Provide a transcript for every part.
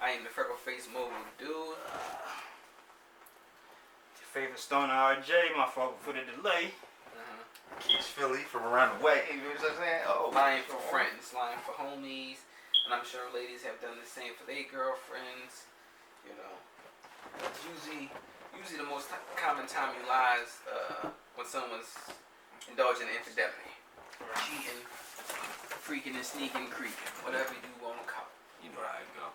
I am the freckle-faced mobile dude. Your favorite stoner RJ, my fault for the delay. Keys Philly from around the way. You know what I'm saying? Oh, lying for friends, lying for homies, and I'm sure ladies have done the same for their girlfriends. You know, it's usually the most common time you lies when someone's indulging in infidelity, cheating, freaking and sneaking, creeping, whatever you want to call it. you know how it go.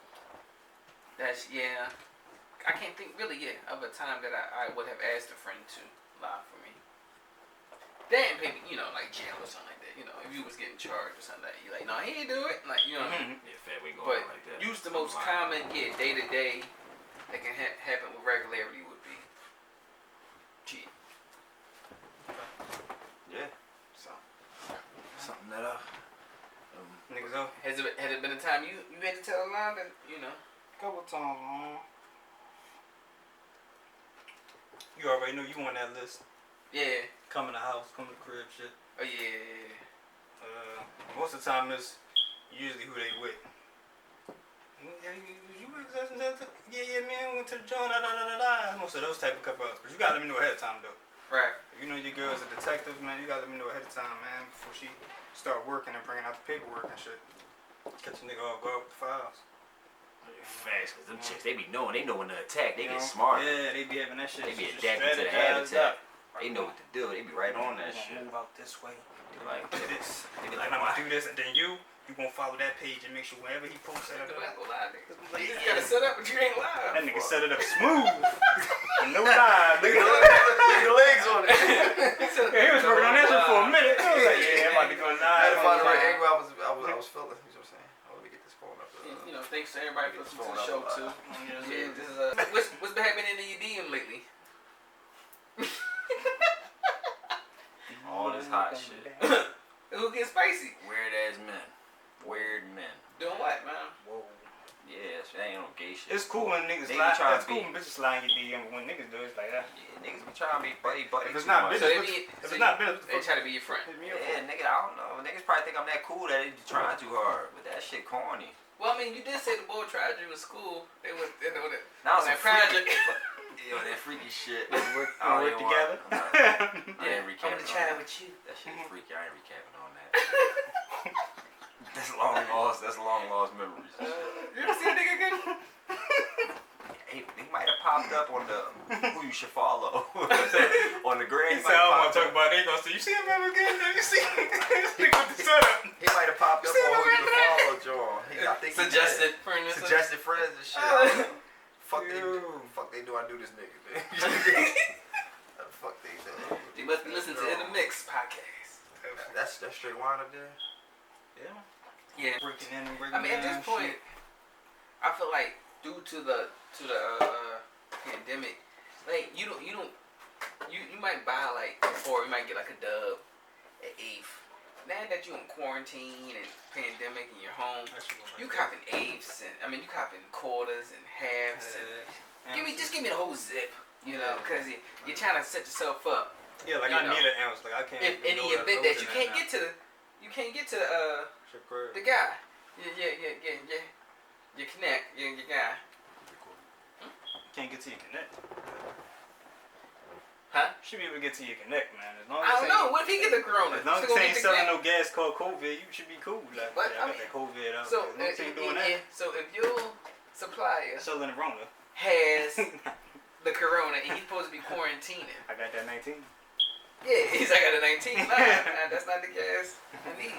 That's I can't think really of a time that I would have asked a friend to lie for me. Then maybe, like jail or something like that. If you was getting charged or something like that, you're like, no, he didn't do it. Like, Yeah, fat, we going But like that. use the most common, day to day that can happen with regularity would be cheating. Yeah. So, Something that Niggas up. has it been a time you had to tell a lie that, Couple times, man. You already know you on that list. Yeah. Come in the house, come to the crib, shit. Oh, yeah. Most of the time it's usually who they with. You yeah, man, went to the joint, Most of those type of couple ups. But you gotta let me know ahead of time, though. Right. If you know your girl's a detective, man, you gotta let me know ahead of time, man, before she start working and bringing out the paperwork and shit. Catch a nigga off guard with the files. fast, cause them chicks, they know when to attack. They get smart. Yeah, they be having that shit. They be adapted to the habitat. They know what to do. They be right on that shit. Move out this way. They like Do this. They be like, I'm why? gonna do this, and then you gonna follow that page and make sure wherever he posts that. You just gotta set up, but you ain't live. That nigga set it up smooth. No lie. Look at the legs on it. Yeah, he was working on that shit for a minute. I was like, yeah, I'm about to go live. I had to find the right angle. I was feeling. You know what I'm saying? Let me get this phone up. Thanks to everybody for listening to the show too. Yeah, This is what's been happening in your DM lately? All this hot shit. Who gets spicy? Weird ass men. Weird men. Doing what, man? Whoa. Yeah, that ain't no gay shit. It's cool when niggas They lie. tryna It's cool when bitches lie in your DM, but when niggas do it, it's like that. Yeah, niggas be trying to be buddy. If it's not So business, they if it's not business, they try to be your friend. hit me up. Yeah, nigga, I don't know. Niggas probably think I'm that cool that they be trying too hard, but that shit corny. Well, I mean, you did say the boy tried you in school. They went, that. That was that some project. Yeah, that freaky shit. We work together. I ain't recapping. I'm gonna try on with you. that. That shit is freaky. I ain't recapping on that. That's long lost memories. You ever see a nigga again? He might have popped up on the who you should follow on the gram. He said, I don't want to talk about it. He gonna say, you see him ever again? You see him? This nigga with the setup. He might have popped up on who you should follow, Joel. I think Suggested friends. suggested friends and shit. Fuck they do I do this nigga, man. How the fuck they do? You must be listening to In the Mix podcast. That's straight wine up there. Yeah. Yeah. Breaking in and breaking I mean, at this down point, shit. I feel like due to the pandemic, like you might buy like before you might get like a dub at eighth. Now that you in quarantine and pandemic and you're home, you copping eighths and you copping quarters and halves and just give me the whole zip, because you're trying to set yourself up. Yeah, like I need an ounce. Like I can't. If in the event that you can't get to the guy, you connect, your guy. Can't get to your connect. Huh? Should be able to get to your connect, man. As long I as don't know. What if he get the corona? As long as they ain't selling no gas called COVID, you should be cool. Like, But, I got that COVID out. So, as long as they ain't doing that. so if your supplier Selling the Rona. has the corona and he's supposed to be quarantining, I got that 19. yeah, he's like, I got a 19. Nah, that's not the gas I need.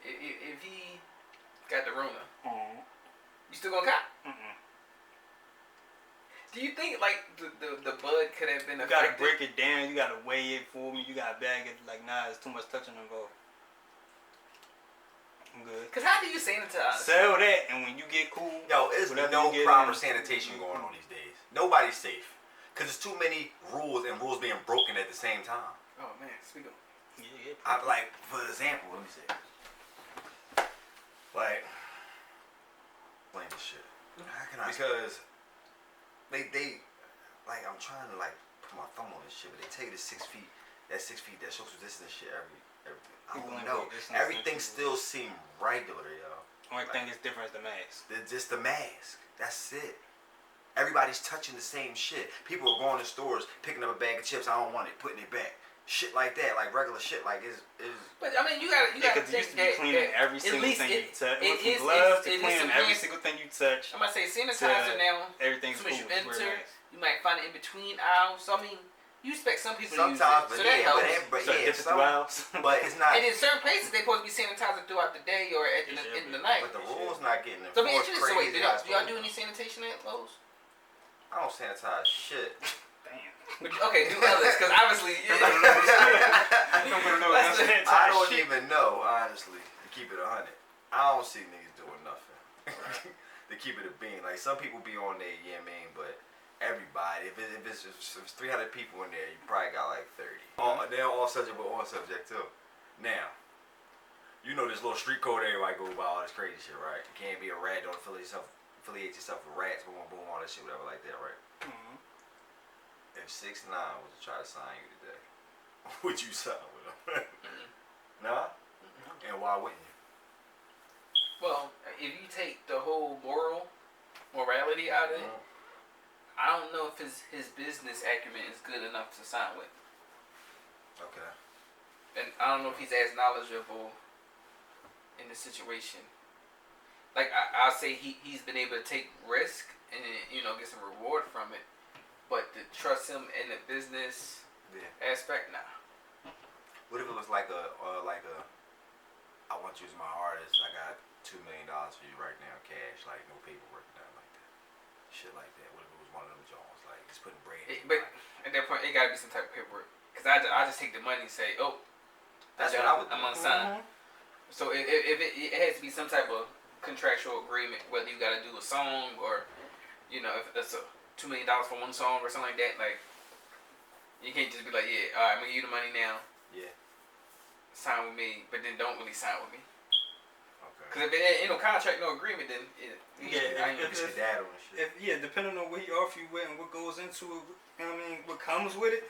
If he got the Rona, you still gonna cop? Do you think like the bud could have been You affected? gotta break it down. You gotta weigh it for me. You gotta bag it. Like, nah, it's too much touching involved. I'm good. Cause how do you sanitize? Sell that, and when you get cool, Yo, there's whatever no you get proper in. sanitation going on these days. Nobody's safe. Because there's too many rules and rules being broken at the same time. Oh man, speak up. Yeah. I'm like, for example, let me see. Like, explain this shit. How can I? Because they like, I'm trying to like put my thumb on this shit, but they tell you the 6 feet, that social distance shit every I don't know. Everything still seem regular, yo. Only thing is different is the mask. Just the mask. That's it. Everybody's touching the same shit. People are going to stores, picking up a bag of chips. I don't want it, putting it back. Shit like that, like regular shit, like is. But I mean, you gotta because you used to be cleaning every single thing you touch. It went from gloves to cleaning every single thing you touch. I'm gonna say sanitizer now. Everything's cool. You enter, you might find it in between aisles. So I mean, you expect some people sometimes, to use it. So that helps. But it's not. And in certain places, they're supposed to be sanitizing throughout the day or at in the night. But the rules not getting So enforced. so wait, do y'all do any sanitation at Lowe's? I don't sanitize shit. Damn. But, okay, do others, because obviously, I don't even know, honestly, to keep it 100. I don't see niggas doing nothing. To keep it a bean. Like, some people be on there, yeah, man, but everybody, if it's 300 people in there, you probably got like 30. They're all subject, but on subject too. Now, you know this little street code everybody go by, all this crazy shit, right? You can't be a rat, don't affiliate yourself with rats, boom, boom, all that shit, whatever like that, right? Mm-hmm. If 6ix9ine was to try to sign you today, would you sign with him? Nah? And why wouldn't you? well, if you take the whole morality out of it, I don't know if his business acumen is good enough to sign with. Okay. And I don't know if he's as knowledgeable in the situation. Like, I'll say he's been able to take risk and, you know, get some reward from it. But to trust him in the business aspect, nah. What if it was like I want you as my artist, I got $2 million for you right now, cash, like no paperwork, nothing like that. Shit like that. What if it was one of them Jones, like just putting bread in But at that point, it gotta be some type of paperwork. Because I just take the money and say, oh, that's what I would do. I'm unsigned. So if it has to be some type of contractual agreement, whether you gotta do a song or, you know, if it's a $2 million for one song or something like that, like, you can't just be like, yeah, all right, I'm gonna give you the money now. Yeah. Sign with me, but then don't really sign with me. Okay. Because if it ain't no contract, no agreement, then depending on what he offer you with and what goes into it, you know what I mean, what comes with it,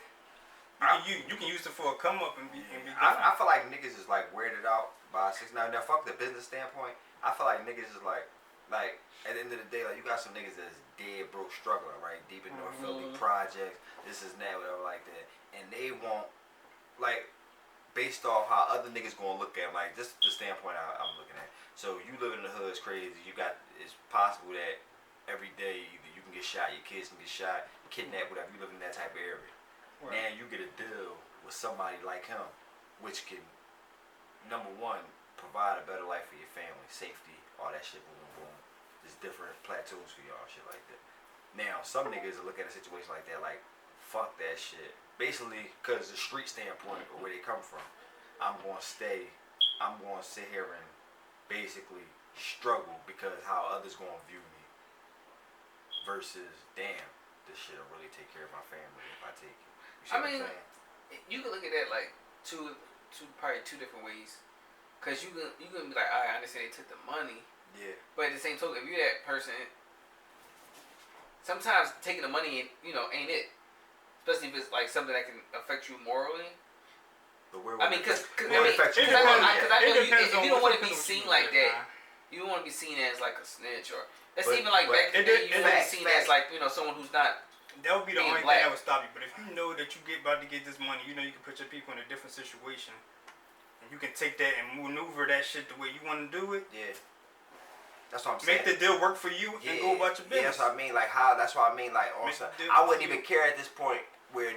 you can use it for a come up and be. I feel like niggas is like weirded out by 6ix9ine. Now fuck the business standpoint. I feel like niggas is like at the end of the day, like you got some niggas that's dead broke struggling, right? Deep in North Philly projects, this is that, whatever like that. And they want, like, based off how other niggas gonna look at them, like this the standpoint I'm looking at. So you live in the hood is crazy, it's possible that every day either you can get shot, your kids can get shot, kidnapped, whatever, you live in that type of area. Right. Now you get a deal with somebody like him, which can, number one, provide a better life for your family, safety, all that shit, boom, boom, boom. There's different plateaus for y'all, shit like that. Now, some niggas will look at a situation like that like, fuck that shit. Basically, because the street standpoint or where they come from, I'm going to sit here and basically struggle because how others going to view me versus, damn, this shit will really take care of my family if I take it. You see what I'm saying? You can look at that like probably two different ways. Because you can be like, I understand they took the money. Yeah. But at the same token, if you're that person, sometimes taking the money, ain't it. Especially if it's like something that can affect you morally. But where I mean, because I know if you don't want to be seen like that, you don't want to be seen as like a snitch or even like back in the day, you want to be seen as like someone who's not. That would be the only thing that would stop you. But if you know that you about to get this money, you can put your people in a different situation, and you can take that and maneuver that shit the way you want to do it. Yeah. That's what I'm saying. Make the deal work for you and go about your business. Yeah, that's what I mean. Like how? That's what I mean. Like also, I wouldn't even care at this point where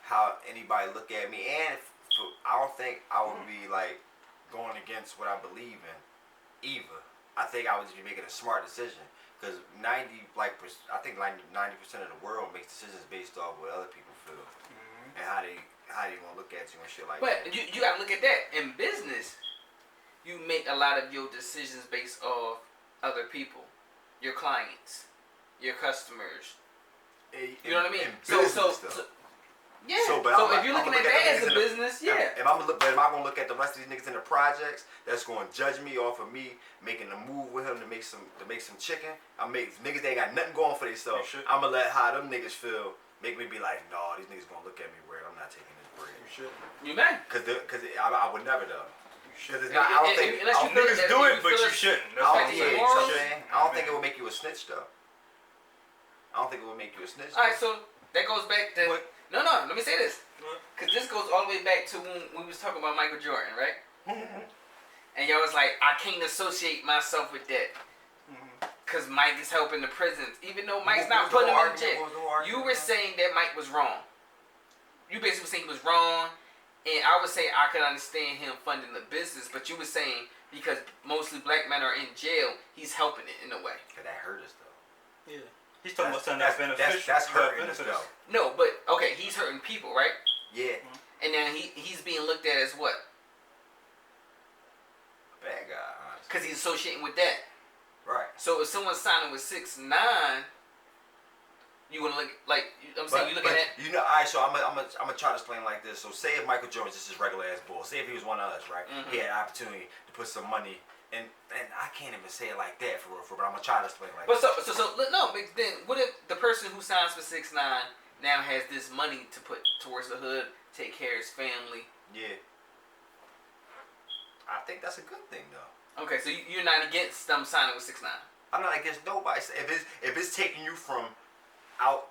how anybody look at me, and I don't think I would be like going against what I believe in either. I think I would just be making a smart decision because I think 90% of the world makes decisions based off what other people feel and how they gonna look at you and shit like that. But you gotta look at that in business. You make a lot of your decisions based off other people, your clients, your customers. You know what I mean? So yeah. So if you're looking at that as a business, yeah. Am I gonna look at the rest of these niggas in the projects that's gonna judge me off of me making a move with him to make some chicken? Niggas that ain't got nothing going for themselves. I'm gonna let how them niggas feel make me be like, no, these niggas gonna look at me weird. I'm not taking this bread. You may. Cause I would never though. Because it's not. I don't think niggas do it, but you shouldn't. That's what I'm saying. I don't think it would make you a snitch though. I don't think it would make you a snitch. All right, so that goes back to what? No. Let me say this, because this goes all the way back to when we was talking about Michael Jordan, right? And y'all was like, I can't associate myself with that. Because Mike is helping the prisons. Even though Mike's not putting him in jail. You were saying that Mike was wrong. You basically were saying he was wrong. And I would say I could understand him funding the business. But you were saying because mostly black men are in jail, he's helping it in a way. Because that hurt us though. Yeah. He's talking about something that's beneficial. That's hurting us though. No, but okay, he's hurting people, right? Yeah. And then he's being looked at as what? Bad guy, honestly. Because he's associating with that. Right. So if someone's signing with 6ix9ine, you gonna look like I'm saying you looking at. You know, all right. So I'm gonna try to explain like this. So say if Michael Jordan's just his regular ass bull. Say if he was one of us, right? He had an opportunity to put some money, and I can't even say it like that for real. But I'm gonna try to explain it like. But no. But then what if the person who signs for 6ix9ine now has this money to put towards the hood, take care of his family? Yeah. I think that's a good thing though. Okay, so you're not against them signing with 6ix9ine. I'm not against nobody. If it's taking you from out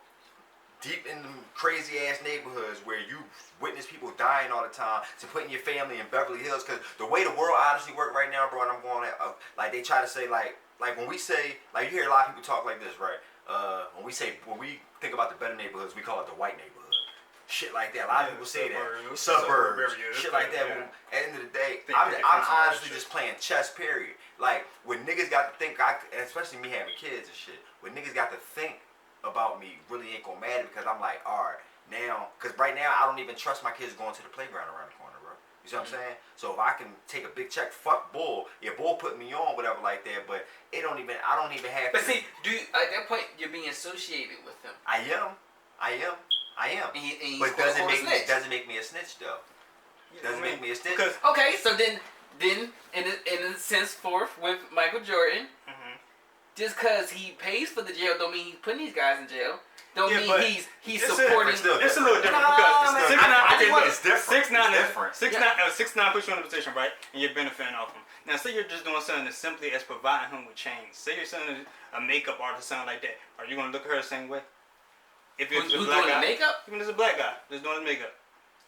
deep in them crazy ass neighborhoods where you witness people dying all the time to putting your family in Beverly Hills, because the way the world honestly work right now, bro, and I'm going at, like they try to say like when we say, like you hear a lot of people talk like this, right? When we think about the better neighborhoods, we call it the white neighborhood. Shit like that. A lot of people say that. Suburbs. Shit like that. Yeah. At the end of the day, I'm honestly just playing chess, period. Like, when niggas got to think, especially me having kids and shit, when niggas got to think about me, really ain't gonna matter, because I'm like, alright, now, because right now, I don't even trust my kids going to the playground around the corner, bro. You see what I'm saying? So if I can take a big check, fuck Bull. Yeah, Bull put me on, whatever like that, but I don't even have to. But see, at that point, you're being associated with him. I am. And but doesn't make me a snitch though. Doesn't make me a snitch. Okay, so then in a sense, with Michael Jordan, just because he pays for the jail, don't mean he's putting these guys in jail. Don't mean he's supporting. It's a little different because it's different. 6ix9ine puts you in a position, right, and you're benefiting off him. Now, say you're just doing something as simply as providing him with chains. Say you're selling a makeup artist, something like that. Are you gonna look at her the same way? If it's who's a black doing guy, the makeup? even as a black guy, just doing his makeup.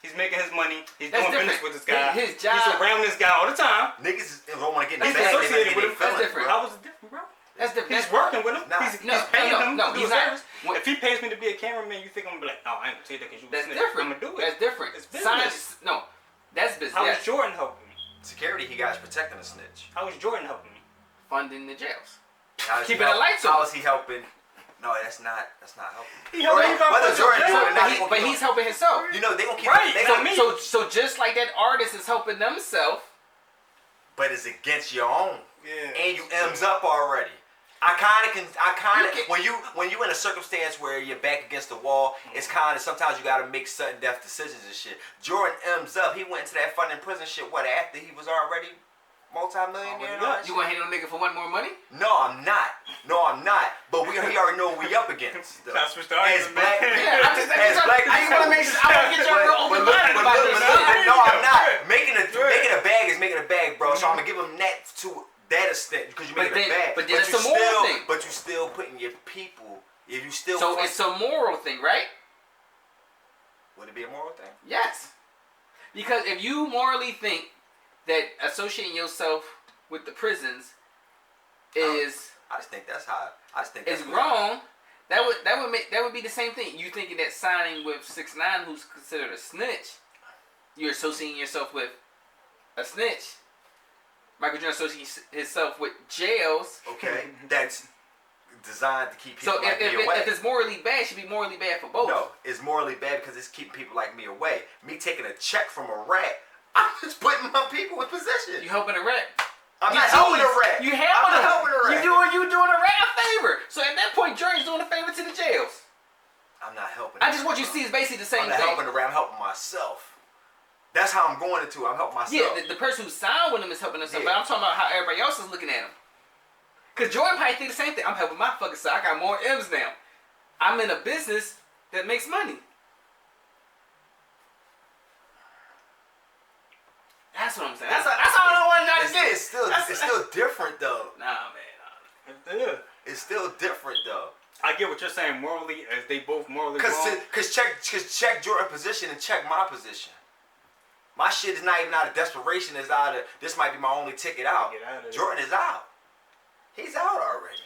He's making his money. He's doing business with this guy. His job. He's around this guy all the time. Niggas don't want to get in the He's bag. associated with him. That's different. How is it different, bro? That's different. He's working with him. He's paying him to do he's a not. service. If he pays me to be a cameraman, you think I'm gonna be like, oh, I ain't gonna say that because you That's snitch. different. I'm gonna do it. That's different. It's business. That's business. How was Jordan helping me? Security, he got protecting a snitch. How was Jordan helping me? Funding the jails. Keeping the lights on. How is he helping? No, that's not helping. But he's helping himself. You know, they gonna keep So just like that artist is helping themselves. But it's against your own. Yeah. And you M's up already. When you in a circumstance where you're back against the wall, it's kind of, sometimes you gotta make sudden death decisions and shit. Jordan M's up. He went into that funding prison shit, after he was already multi-millionaire? You gonna hit on a nigga for one more money? No, I'm not. But he already know what we up against. That's what the as black, I just want to make sure. I want to get y'all real open-minded about this. No, I'm not. Making a bag is making a bag, bro. So I'm gonna give him that to that extent because you make it a bag. But then it's a moral thing. But you still putting your people. If you still. So it's a moral thing, right? Would it be a moral thing? Yes. Because if you morally think that associating yourself with the prisons is wrong, that would be the same thing. You thinking that signing with 6ix9ine, who's considered a snitch, you're associating yourself with a snitch. Michael Jordan associates himself with jails. Okay, that's designed to keep people so like me away. If it's morally bad, it should be morally bad for both. No, it's morally bad because it's keeping people like me away. Me taking a check from a rat, I'm just putting my people in position. You helping a rat? I'm not helping a rat. You doing a rat a favor. So at that point, Jordan's doing a favor to the jails. I'm not helping. I just want you to see it's basically the same thing. I'm not helping the rat. I'm helping myself. That's how I'm going into it. I'm helping myself. Yeah, the person who signed with him is helping himself. Yeah. But I'm talking about how everybody else is looking at him. Because Jordan probably think the same thing. I'm helping my fucking self. I got more M's now. I'm in a business that makes money. That's what I'm saying. That's all it's still different though. Nah, man. Nah. Yeah. It's still different though. I get what you're saying. Morally, as they both morally wrong. Cause check Jordan's position and check my position. My shit is not even out of desperation. It's out of this might be my only ticket out. Get out of there. Jordan is out. He's out already.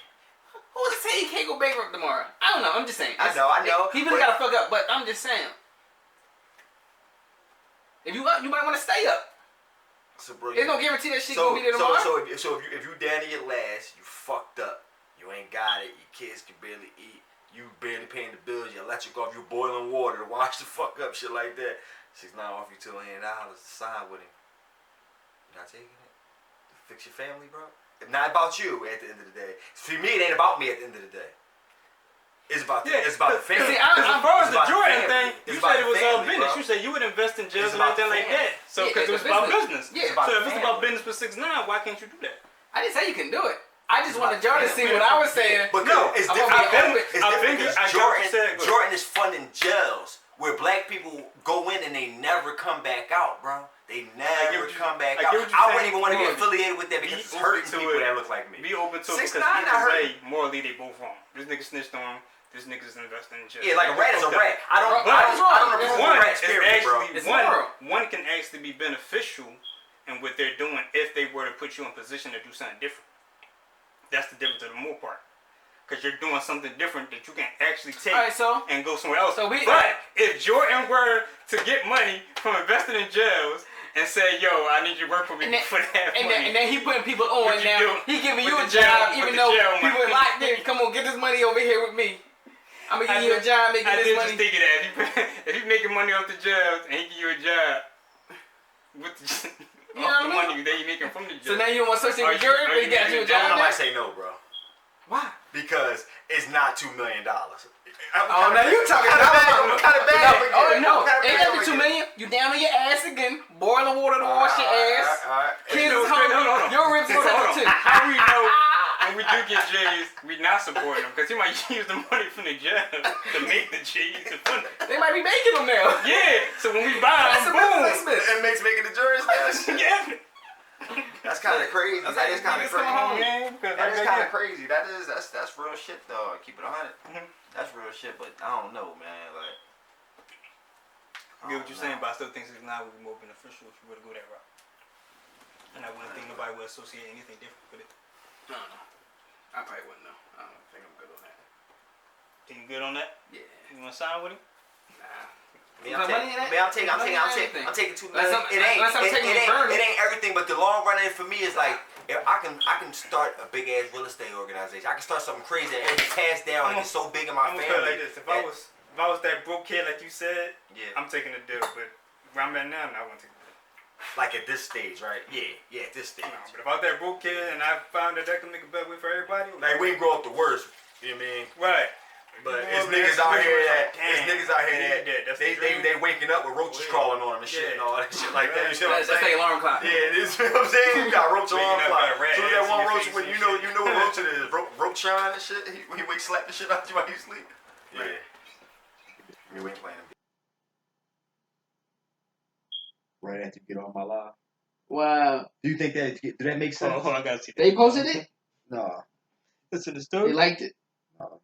Who's to say he can't go bankrupt tomorrow? I don't know. I'm just saying. I know. He really gotta fuck up, but I'm just saying. If you up, you might want to stay up. So, bro, There's no guarantee that shit gonna be there tomorrow. So if you down to your last, you fucked up. You ain't got it. Your kids can barely eat. You barely paying the bills. Your electric off. You boiling water to wash the fuck up. Shit like that. 6ix9ine off you $2 million to sign with him. You not taking it? To fix your family, bro. It's not about you at the end of the day. For me, it ain't about me at the end of the day. It's about the family. See, as far as the Jordan thing, you said it was all business. Bro. You said you would invest in jails and everything like that. So because it was about business. Yeah. So if it's about business for 6ix9ine, why can't you do that? I didn't say you can do it. I just wanted Jordan to see what I was saying. But no, it's different. Jordan is funding jails where black people go in and they never come back out, bro. They never come back out. I wouldn't even want to be affiliated with that because it's hurting people that look like me. Be open to it because 6ix9ine either way, morally they both wrong. This nigga snitched on him. This nigga's investing in jail. Yeah, like a rat is a rat. I don't approve of rat spirit, bro. One can actually be beneficial in what they're doing if they were to put you in position to do something different. That's the difference of the more part. Because you're doing something different that you can actually take and go somewhere else. But if Jordan were to get money from investing in jails and say, yo, I need you to work for me for that money. And then he putting people on now. He giving you a job even though people are locked in. Come on, get this money over here with me. I'm going to give you a job making this money. I did just think of that. If you making money off the jails and he give you a job with the, off the money that you making from the jail. So now you don't want Social Security, but he got you a job? I might say no, bro. Why? Because it's not $2 million. Oh, now you talking about kind of bad. No, ain't that the $2 million? You down on your ass again, boiling water to wash your ass. Kids is hungry. Your ribs is hungry too. How we know when we do get J's, we not supporting them? Because he might use the money from the jail to make the J's and fund it. They might be making them now. Yeah, so when we buy them, boom. It makes making the jury stand. Yeah. That's kind of crazy. That is kind of crazy. That is kind of crazy. That's real shit though. Keep it 100. That's real shit. But I don't know, man. Like, I get what you're saying, but I still think 6ix9ine would be more beneficial if you were to go that route. And I wouldn't think nobody would associate anything different with it. I don't know. I probably wouldn't know. I don't think I'm good on that. Think you good on that? Yeah. You want to sign with him? Nah. I'm taking $2 million. It ain't everything, but the long run in for me is like if I can start a big ass real estate organization. I can start something crazy and every task down and it's so big in my family. I'm gonna put it like this: if I was that broke kid like you said, I'm taking the deal. But where I'm at now, I won't take the deal. Like at this stage, right? Yeah, at this stage. No, but if I was that broke kid and I found that can make a better way for everybody, like we didn't grow up the worst. You know what I mean? Right. But it's niggas out here that they waking up with roaches crawling on them and shit and all that shit like that. You know what I'm saying? That's the alarm clock. Yeah, this is what I'm saying. You got roach alarm clock. So that one roach, when you know what roach it is, roach shine and shit. He wake slap the shit out you while you sleep. Yeah. You ain't playing him. Right after you get off my live. Wow. Do you think that did that make sense? Oh, I gotta see that. They posted it? No. Listen to the story. They liked it. No.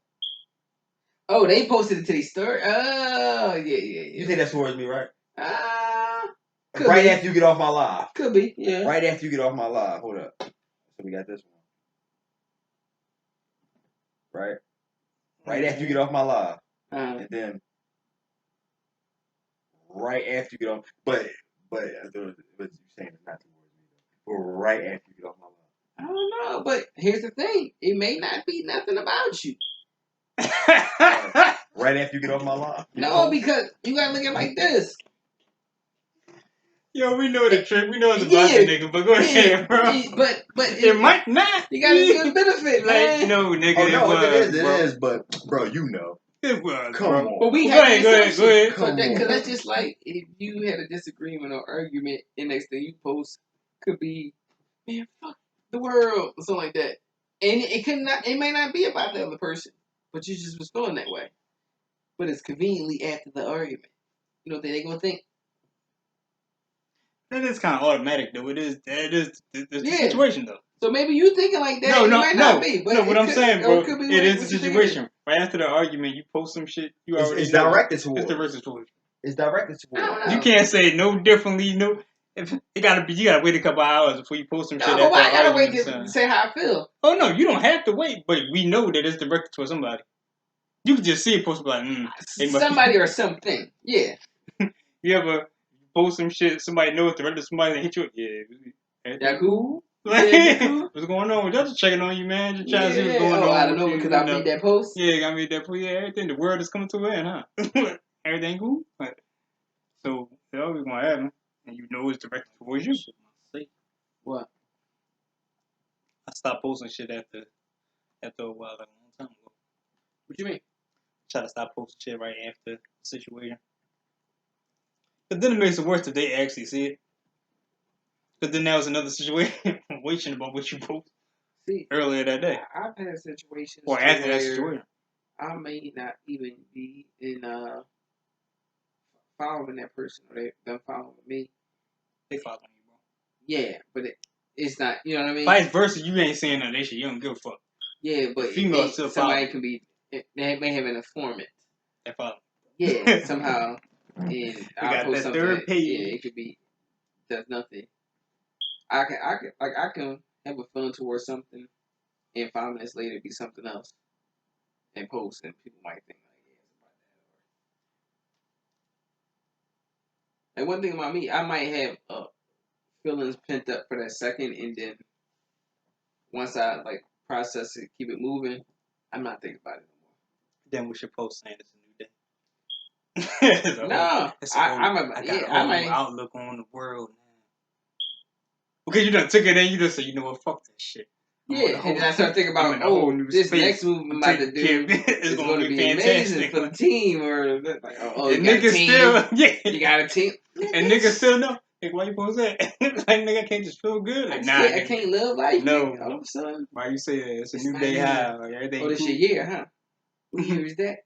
Oh, they posted it to their story. Oh, yeah. You think that's towards me, right? Right be. After you get off my live. Could be, yeah. Right after you get off my live. Hold up. So we got this one. Right? Right after you get off my live. And then right after you get off, but I thought what you saying is not towards me though. But right after you get off my live. I don't know, but here's the thing: it may not be nothing about you. Right after you get off my live. No, because you gotta look at it like this. Yo, we know the trick. We know it's about the nigga, but go ahead, bro. But it might not. You gotta get a benefit, man. Like, no, nigga. Oh, no, it bro. is, but bro, you know. It was, Come bro. on. But we go have ahead. Because that's just like if you had a disagreement or argument, and next thing you post could be, man, fuck the world or something like that, and it may not be about the other person, but you just was feeling that way. But it's conveniently after the argument. You know what they're gonna think? That is kind of automatic though. It is the Yeah. situation though. So maybe you thinking like that. No, It might not be. But no. What I'm saying, bro, it could be it is what the you think it is. situation. Right after the argument, you post some shit. You It's, already it's know. directed It's towards. the situation. It's directed I don't towards. know. You can't say no differently. No, if it gotta be. You gotta wait a couple hours before you post some shit. No, After but why I gotta wait argument, to say how I feel? Oh no, you don't have to wait, but we know that it's directed towards somebody. You can just see it posted like, it must Somebody be. or something. Yeah. You ever post some shit, somebody knows it's directed to somebody that hit you? Yeah. That cool? Like, Yeah, cool. what's going on? Just checking on you, man. Just trying to see what's going Oh, on. I don't know because I made that post. Yeah, I made that post. Yeah, everything. The world is coming to an end, huh? Everything cool? Like, so, it's always going to happen. And you know it's directed towards you. What? I stopped posting shit after a while, like a long time ago. What you mean? Try to stop posting shit right after the situation. But then it makes it worse if they actually see it. But then that was another situation about what you posted earlier that day. I've had situations Or after that situation. I may not even be in following that person or them following me. They following you, bro. Yeah, but it's not. You know what I mean? Vice versa, you ain't saying none of that shit. You don't give a fuck. Yeah, but somebody can be. They may have an informant. They follow. Yeah, somehow. And I post that something. third page. Yeah, it could be. Does nothing. I can have a feeling towards something, and 5 minutes later be something else, and post, and people might think like, yeah, it's about that. Like one thing about me, I might have feelings pent up for that second, and then once I like process it, keep it moving, I'm not thinking about it no more. Then we should post saying it's a new day. I got a whole new outlook on the world now. Because you done took it and you just say, you know what, fuck that shit. Yeah, and then I start thinking about, this next move I'm about to do is going to be amazing for the team, or like, you got a team. You got a team. And niggas still know. Like, why you post that? Like, nigga, I can't just feel good. Like, I can't live life. No. All of a sudden. Why you say that? It's a new day high. Like, everything this cool. your year, huh? What year is that?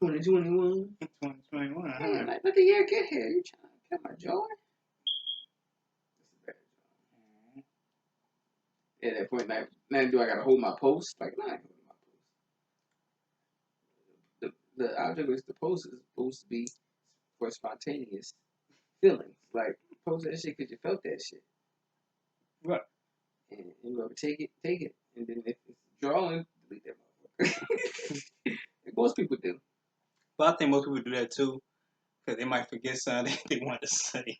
2021. 2021. Man, like, let the year get here. You trying to kill my joy? At that point, now do I gotta hold my post? Like, no, I can't hold my post. The object is the post is supposed to be for spontaneous feelings. Like, post that shit because you felt that shit. Right. And whoever take it. And then if it's drawing, delete that motherfucker. Most people do. But I think most people do that too. Because they might forget something they want to say.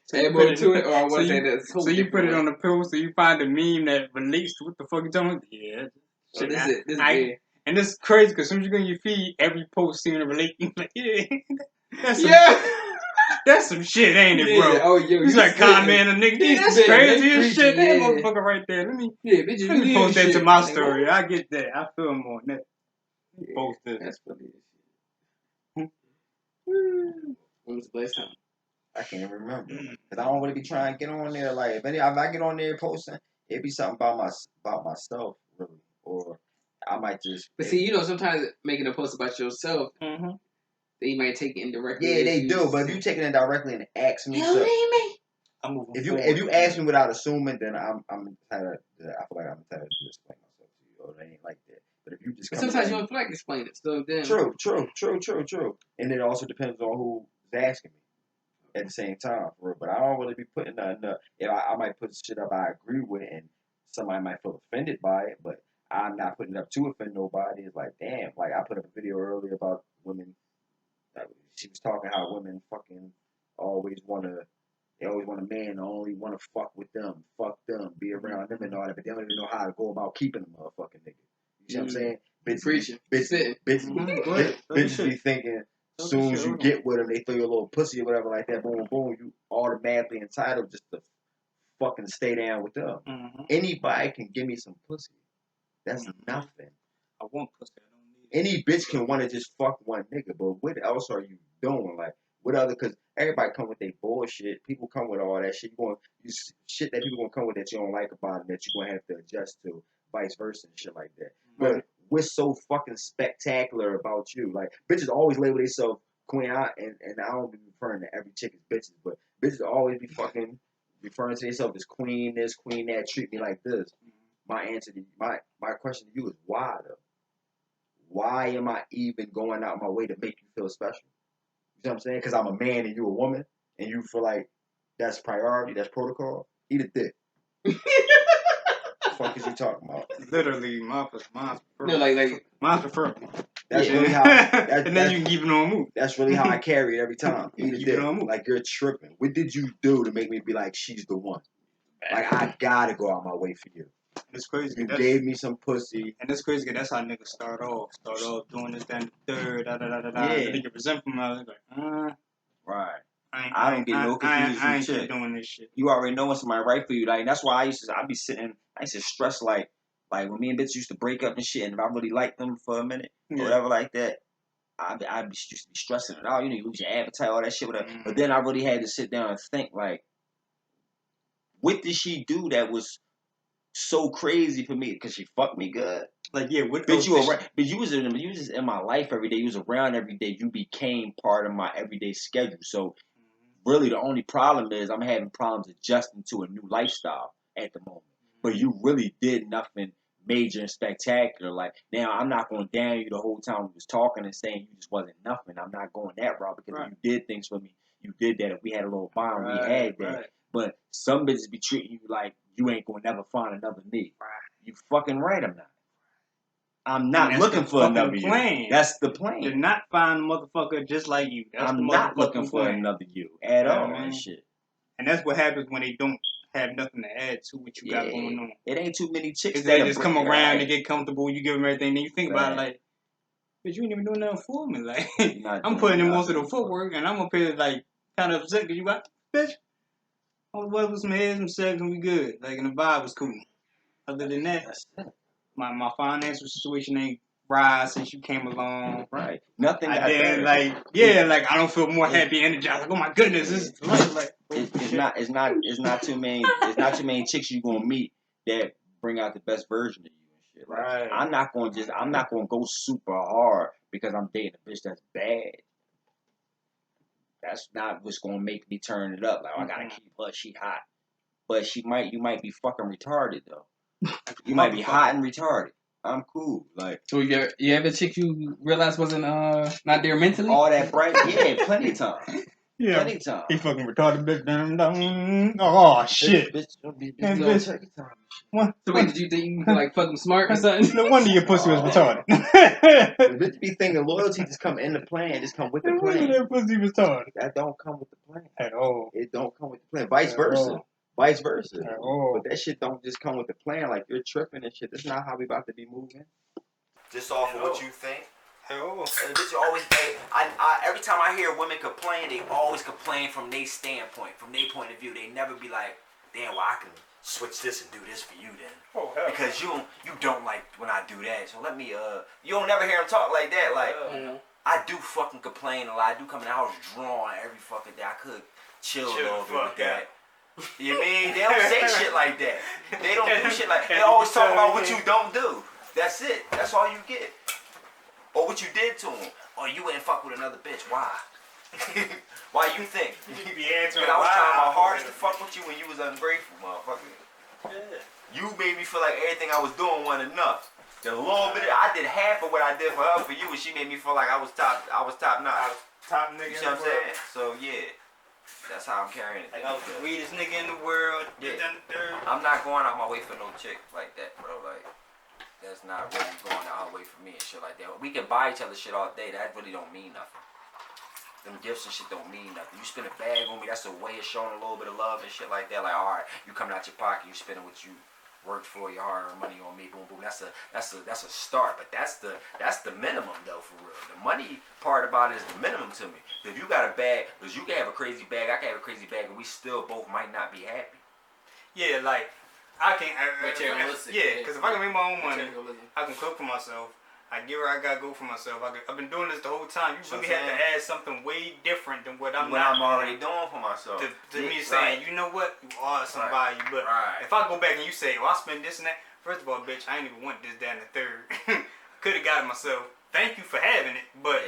So you put it to it, or I want to say that's so you put it on the post, so you find a meme that relates to what the fuck you talking about. Yeah. So this is and this is crazy because as soon as you go in your feed, every post seems to relate. You're like, that's some shit, ain't it, bro? Oh, yo, you like comment a nigga. Yeah, that's crazy as shit. That motherfucker right there. Let me post that to my story. I get that. I feel more on that. Post this. That's funny as shit. When was the last time? I can't even remember because I don't really be trying to get on there. Like if I get on there posting, it be something about myself really, or I might just. But see, sometimes making a post about yourself, they might take it indirectly. Yeah, they do. But if you take it in directly and ask me, I'm moving if forward. you ask me without assuming, then I'm entitled. I feel like I'm entitled to explain myself to you, or it ain't like that. But if you just sometimes you don't feel like explaining it. So then true. And it also depends on who's asking me. At the same time, for real. But I don't really be putting nothing up. I might put shit up I agree with, and somebody might feel offended by it, but I'm not putting it up to offend nobody. It's like, damn. Like, I put up a video earlier about women. She was talking how women fucking always want a man to only want to fuck with them, be around them and all that, but they don't even know how to go about keeping a motherfucking nigga. You see what I'm saying? Bitches be thinking, as soon as you get with them, they throw you a little pussy or whatever like that, boom, boom, you automatically entitled just to fucking stay down with them. Anybody can give me some pussy. That's nothing. I want pussy. I don't need it. Any bitch can want to just fuck one nigga, but what else are you doing? Like, what other, because everybody come with their bullshit. People come with all that shit. Shit that people gonna come with that you don't like about them that you're gonna have to adjust to, vice versa and shit like that. But what's so fucking spectacular about you? Like, bitches always label themselves queen, and I don't be referring to every chick as bitches, but bitches always be fucking referring to themselves as queen this, queen that, treat me like this. My answer to my question to you is why though? Why am I even going out my way to make you feel special? You know what I'm saying? Because I'm a man and you a woman, and you feel like that's priority, that's protocol. Eat a dick. The fuck is you talking about? Literally, mine's preferable. No, like Mine's preferable. That's Yeah. really how. And then you can keep it on move. That's really how I carry it every time. Eat a Keep it dick. on move. Like you're tripping. What did you do to make me be like she's the one? Like I gotta go out my way for you. It's crazy. You gave me some pussy. And it's crazy because that's how niggas start off. Start off doing this, then the third, da da da da da. Yeah. And then you resent from us. Like, Right. I don't get no confusion. I ain't Shit. keep doing this shit. You already know when somebody right for you. Like that's why I used to stress like when me and bitches used to break up and shit, and if I really liked them for a minute or whatever like that, I used to be stressing it out. You lose your appetite, all that shit, whatever. But then I really had to sit down and think like, what did she do that was so crazy for me? Because she fucked me good. Like what? Bitch, you was just in my life every day. You was around every day. You became part of my everyday schedule. So really, the only problem is I'm having problems adjusting to a new lifestyle at the moment. But you really did nothing major and spectacular. Like now, I'm not going down you the whole time we was talking and saying you just wasn't nothing. I'm not going that route because if you did things for me, you did that. If we had a little bond, we had that. Right. But some bitches be treating you like you ain't gonna never find another me. Right. You fucking right, I'm not. I'm not looking for another plan. you. That's the plan. To not find a motherfucker just like you. That's I'm the not looking for plan. another you at all. Man. And shit. And that's what happens when they don't have nothing to add to what you got going on. It ain't too many chicks They just come around and get comfortable. You give them everything. Then you think about it like, bitch, you ain't even doing nothing for me. Like, I'm putting in most of the footwork, and I'm up here like kind of upset because you got, bitch. All the way with some head, some sex, and we good. Like, and the vibe was cool. Other than that, my financial situation ain't rise since you came along. Right. Nothing. I did like I don't feel more happy, energized. Like, oh my goodness, this is like. It's not too many chicks you gonna meet that bring out the best version of you and shit. Like, Right. I'm not gonna go super hard because I'm dating a bitch that's bad. That's not what's gonna make me turn it up. Like, I gotta keep her, she hot. But you might be fucking retarded though. You might be hot and retarded. I'm cool. Like, so you ever chick you realize wasn't not there mentally? All that bright, plenty of time. Yeah. Plenty of time. He fucking retarded bitch. Oh shit. Bitch. What? So wait, did you think you could like fuck them smart or something? No wonder your pussy was retarded. The bitch be thinking loyalty just come in the plan, just come with the No wonder plan. that pussy was retarded. That don't come with the plan. At all. It don't come with the plan. Vice versa. At all. But that shit don't just come with the plan. Like, you're tripping and shit. That's not how we about to be moving. Just off of what you think. Oh. And bitch always, every time I hear women complain, they always complain from their standpoint, from their point of view. They never be like, damn, well, I can switch this and do this for you then. Oh, hell. Because you don't like when I do that. So let me, you don't never hear them talk like that. Like, I do fucking complain a lot. I do come in the house drawing every fucking day. I could chill a little bit with that. You mean? They don't say shit like that. They don't do shit like that. They always talk about what you don't do. That's it. That's all you get. Or what you did to him. Or you wouldn't fuck with another bitch. Why? Why you think? You be answering I was trying my hardest to fuck with you when you was ungrateful, motherfucker. Yeah. You made me feel like everything I was doing wasn't enough. The little bit I did half of what I did for her for you, and she made me feel like I was top notch. Top nigga You see what I'm saying? So yeah. That's how I'm carrying it. Like I was the sweetest nigga in the world. Yeah. Third. I'm not going out my way for no chick like that, bro. Like, that's not really going out my way for me and shit like that. We can buy each other shit all day. That really don't mean nothing. Them gifts and shit don't mean nothing. You spend a bag on me, that's a way of showing a little bit of love and shit like that. Like, alright, you coming out your pocket, you spending what you worked for, your hard-earned money on me, boom, boom. That's a start, but that's the minimum though, for real. The money part about it is the minimum to me. If you got a bag, because you can have a crazy bag, I can have a crazy bag, and we still both might not be happy. Yeah, like I can't. Materialistic. Yeah, because if I can make my own money, I can cook for myself. I get where I gotta go for myself. I've been doing this the whole time. You really have to add something way different than what I'm already doing for myself. To me saying, you know what, you are somebody. But if I go back and you say, well, I spend this and that. First of all, bitch, I ain't even want this, that, and the third. Could have got it myself. Thank you for having it, but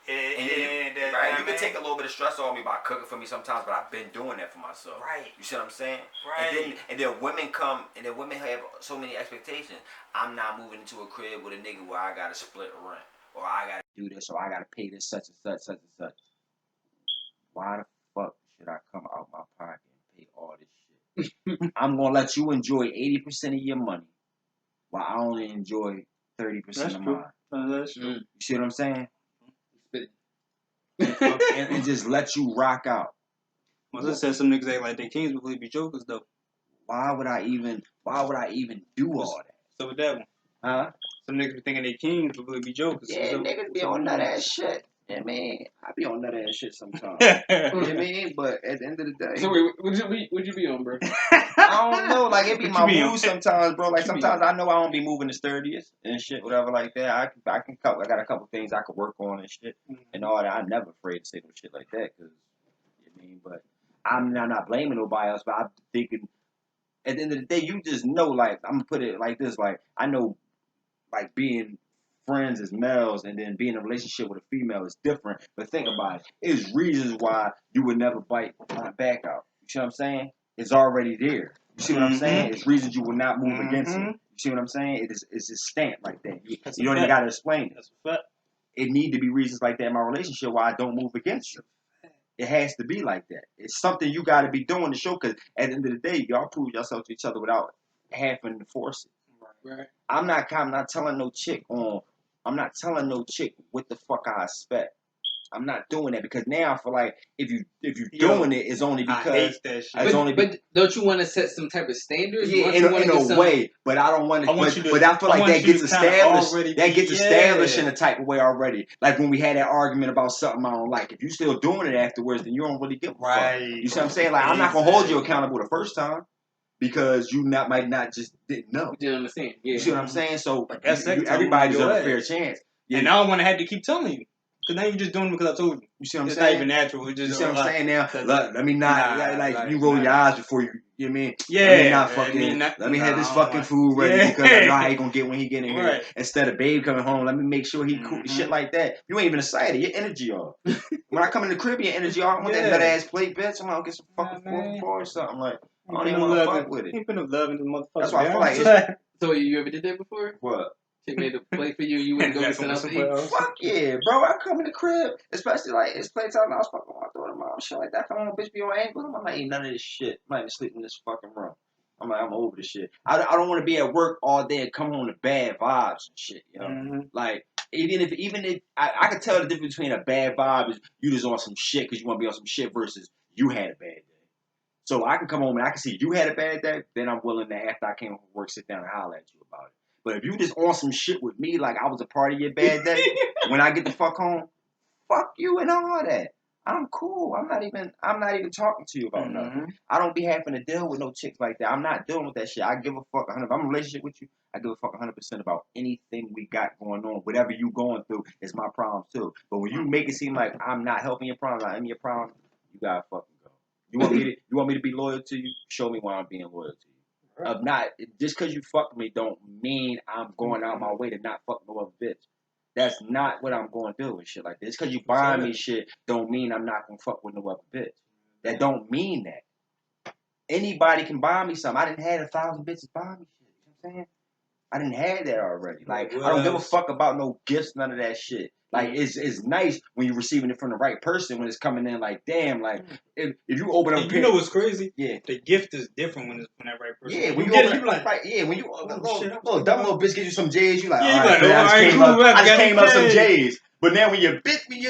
Right, you can take a little bit of stress off me by cooking for me sometimes, but I've been doing that for myself. Right. You see what I'm saying? Right. And then women come, and then women have so many expectations. I'm not moving into a crib with a nigga where I gotta split rent, or I gotta do this, or I gotta pay this such and such, such and such. Why the fuck should I come out my pocket and pay all this shit? I'm gonna let you enjoy 80% of your money, while I only enjoy 30% of mine. That's true. You see what I'm saying? But- and just let you rock out. Well, I said some niggas act like they kings, but really be jokers though. Why would I even do all that? So with that one, Huh? some niggas be thinking they kings, but really be jokers. Yeah, so, niggas be on nut ass shit. Yeah, man, I be on nut ass shit sometimes. You know what I mean? But at the end of the day, So wait, would you be on, bro? I don't know. Like it be What my you be mood on? sometimes, bro. Like What you be sometimes I know I don't be moving the sturdiest and shit, whatever like that. I got a couple things I could work on and shit and all that. I'm never afraid to say no shit like that, cause you know what I mean. But I'm not blaming nobody else. But I'm thinking at the end of the day, you just know. Like I'm gonna put it like this. Like I know, like being friends as males and then being in a relationship with a female is different. But think about it. There's reasons why you would never bite my back out. You see what I'm saying? It's already there. You see what I'm saying? It's reasons you will not move against it. You see what I'm saying? It's just stamped like that. You don't even got to explain it. That's a fact. It need to be reasons like that in my relationship why I don't move against you. It has to be like that. It's something you got to be doing to show, because at the end of the day, y'all prove yourself to each other without having to force it. Right. I'm not telling no chick what the fuck I expect. I'm not doing that, because now I feel like if you doing it, it's only because I hate that shit. But don't you want to set some type of standards? yeah, in a way, but I don't want to. But I feel like that gets established. That gets established in a type of way already. Like when we had that argument about something I don't like. If you still doing it afterwards, then you don't really give a fuck. You see what I'm saying? Like I'm not gonna hold you accountable the first time, because you might not just didn't know. You understand? Yeah. You see what I'm saying? So But that's everybody deserves a your fair ass. chance. Yeah. And I don't want to have to keep telling you. Because now you're just doing it because I told you. You see what I'm It's saying? not even natural. It's just, you see what I'm saying now? Let me Nah, you roll your eyes before you know what I mean? Yeah. Let me not fucking, let me have this fucking food ready, because I know how he gonna get when he get in here. Right. Instead of babe coming home, let me make sure he cool, shit like that. You ain't even excited. Your energy off. When I come in the crib, your energy off. I want that nut ass plate, bitch. I'm gonna get some fucking 4 or something. Like, I don't even want to fuck with it. Ain't been loving this motherfucker. That's why I feel like So you ever did that before? What? Chick made a plate for you. You wouldn't go get something else to eat. Fuck yeah, bro. I come in the crib, especially like it's playtime. I was fucking with my daughter, mom, shit like that. Come on, bitch, be on ankles. I'm not eating none of this shit. I'm not even sleeping in this fucking room. I'm over this shit. I don't want to be at work all day and come home to bad vibes and shit. You know, like even if I can tell the difference between a bad vibe is you just on some shit because you want to be on some shit versus you had a bad day. So I can come home and I can see you had a bad day. Then I'm willing to, after I came home from work, sit down and holler at you about it. But if you just on some shit with me, like I was a part of your bad day, when I get the fuck home, fuck you and all that. I'm cool. I'm not even talking to you about nothing. I don't be having to deal with no chicks like that. I'm not dealing with that shit. I give a fuck 100. If I'm in a relationship with you, I give a fuck 100% about anything we got going on. Whatever you going through is my problem too. But when you make it seem like I'm not helping your problem, I'm your problem, you gotta fucking go. You want me to be loyal to you? Show me why I'm being loyal to you. Of not, just because you fuck me don't mean I'm going out my way to not fuck no other bitch. That's not what I'm going to do and shit like this. Because you buying me shit don't mean I'm not going to fuck with no other bitch. That don't mean that. Anybody can buy me something. I didn't have 1,000 bitches buy me shit. You know what I'm saying? I didn't have that already. Like, I don't give a fuck about no gifts, none of that shit. Like, it's nice when you're receiving it from the right person, when it's coming in like, damn, like, if you open up... You know what's crazy? Yeah. The gift is different when it's from that right person. Yeah, when you get open it, you like... Right, yeah, when you... shit, dumb little bitch gives you some J's, you like, yeah, all right, you like, I just came up some J's. But now when you bitch me, you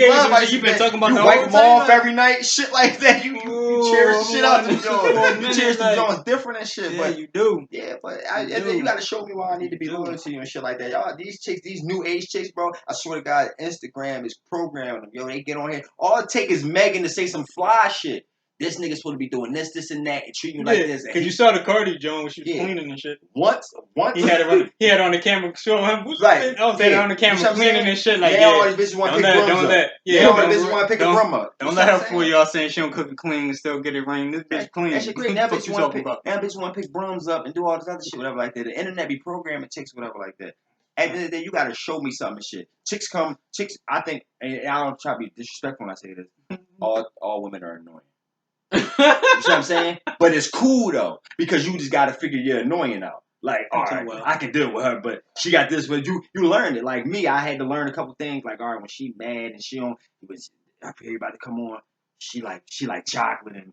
love like you been talking about you the wipe whole them off time, every night, shit like that. You cherish the shit out them joints. You cherish the joints different and shit. Yeah, but you do. Yeah, but and then you gotta show me why I need to be loyal to you and shit like that. Y'all, these chicks, these new age chicks, bro. I swear to God, Instagram is programming them. Yo, they get on here. All it take is Megan to say some fly shit. This nigga's supposed to be doing this, and that, and treating you like this. Because you saw the Cardi joint when she was cleaning and shit. Once he had it on the camera showing him. Right. I was on the camera cleaning and shit. Like, all these bitches want to pick brooms up. Yeah, all these bitches want to pick a broom up. Don't let her fool y'all saying she don't cook and clean and still get it ring. This bitch clean. That shit great. Now bitch want to pick brooms up and do all this other shit, whatever like that. The internet be programming chicks, whatever like that. At the end of the day, you gotta show me something and shit. Chicks, I think, and I don't try to be disrespectful when I say this. All women are annoying. You see what I'm saying? But it's cool though, because you just gotta figure your annoying out. Like, all right, I can deal with her, but she got this. But you learned it. Like me, I had to learn a couple things. Like, all right, when she mad and she don't, everybody come on, she like chocolate and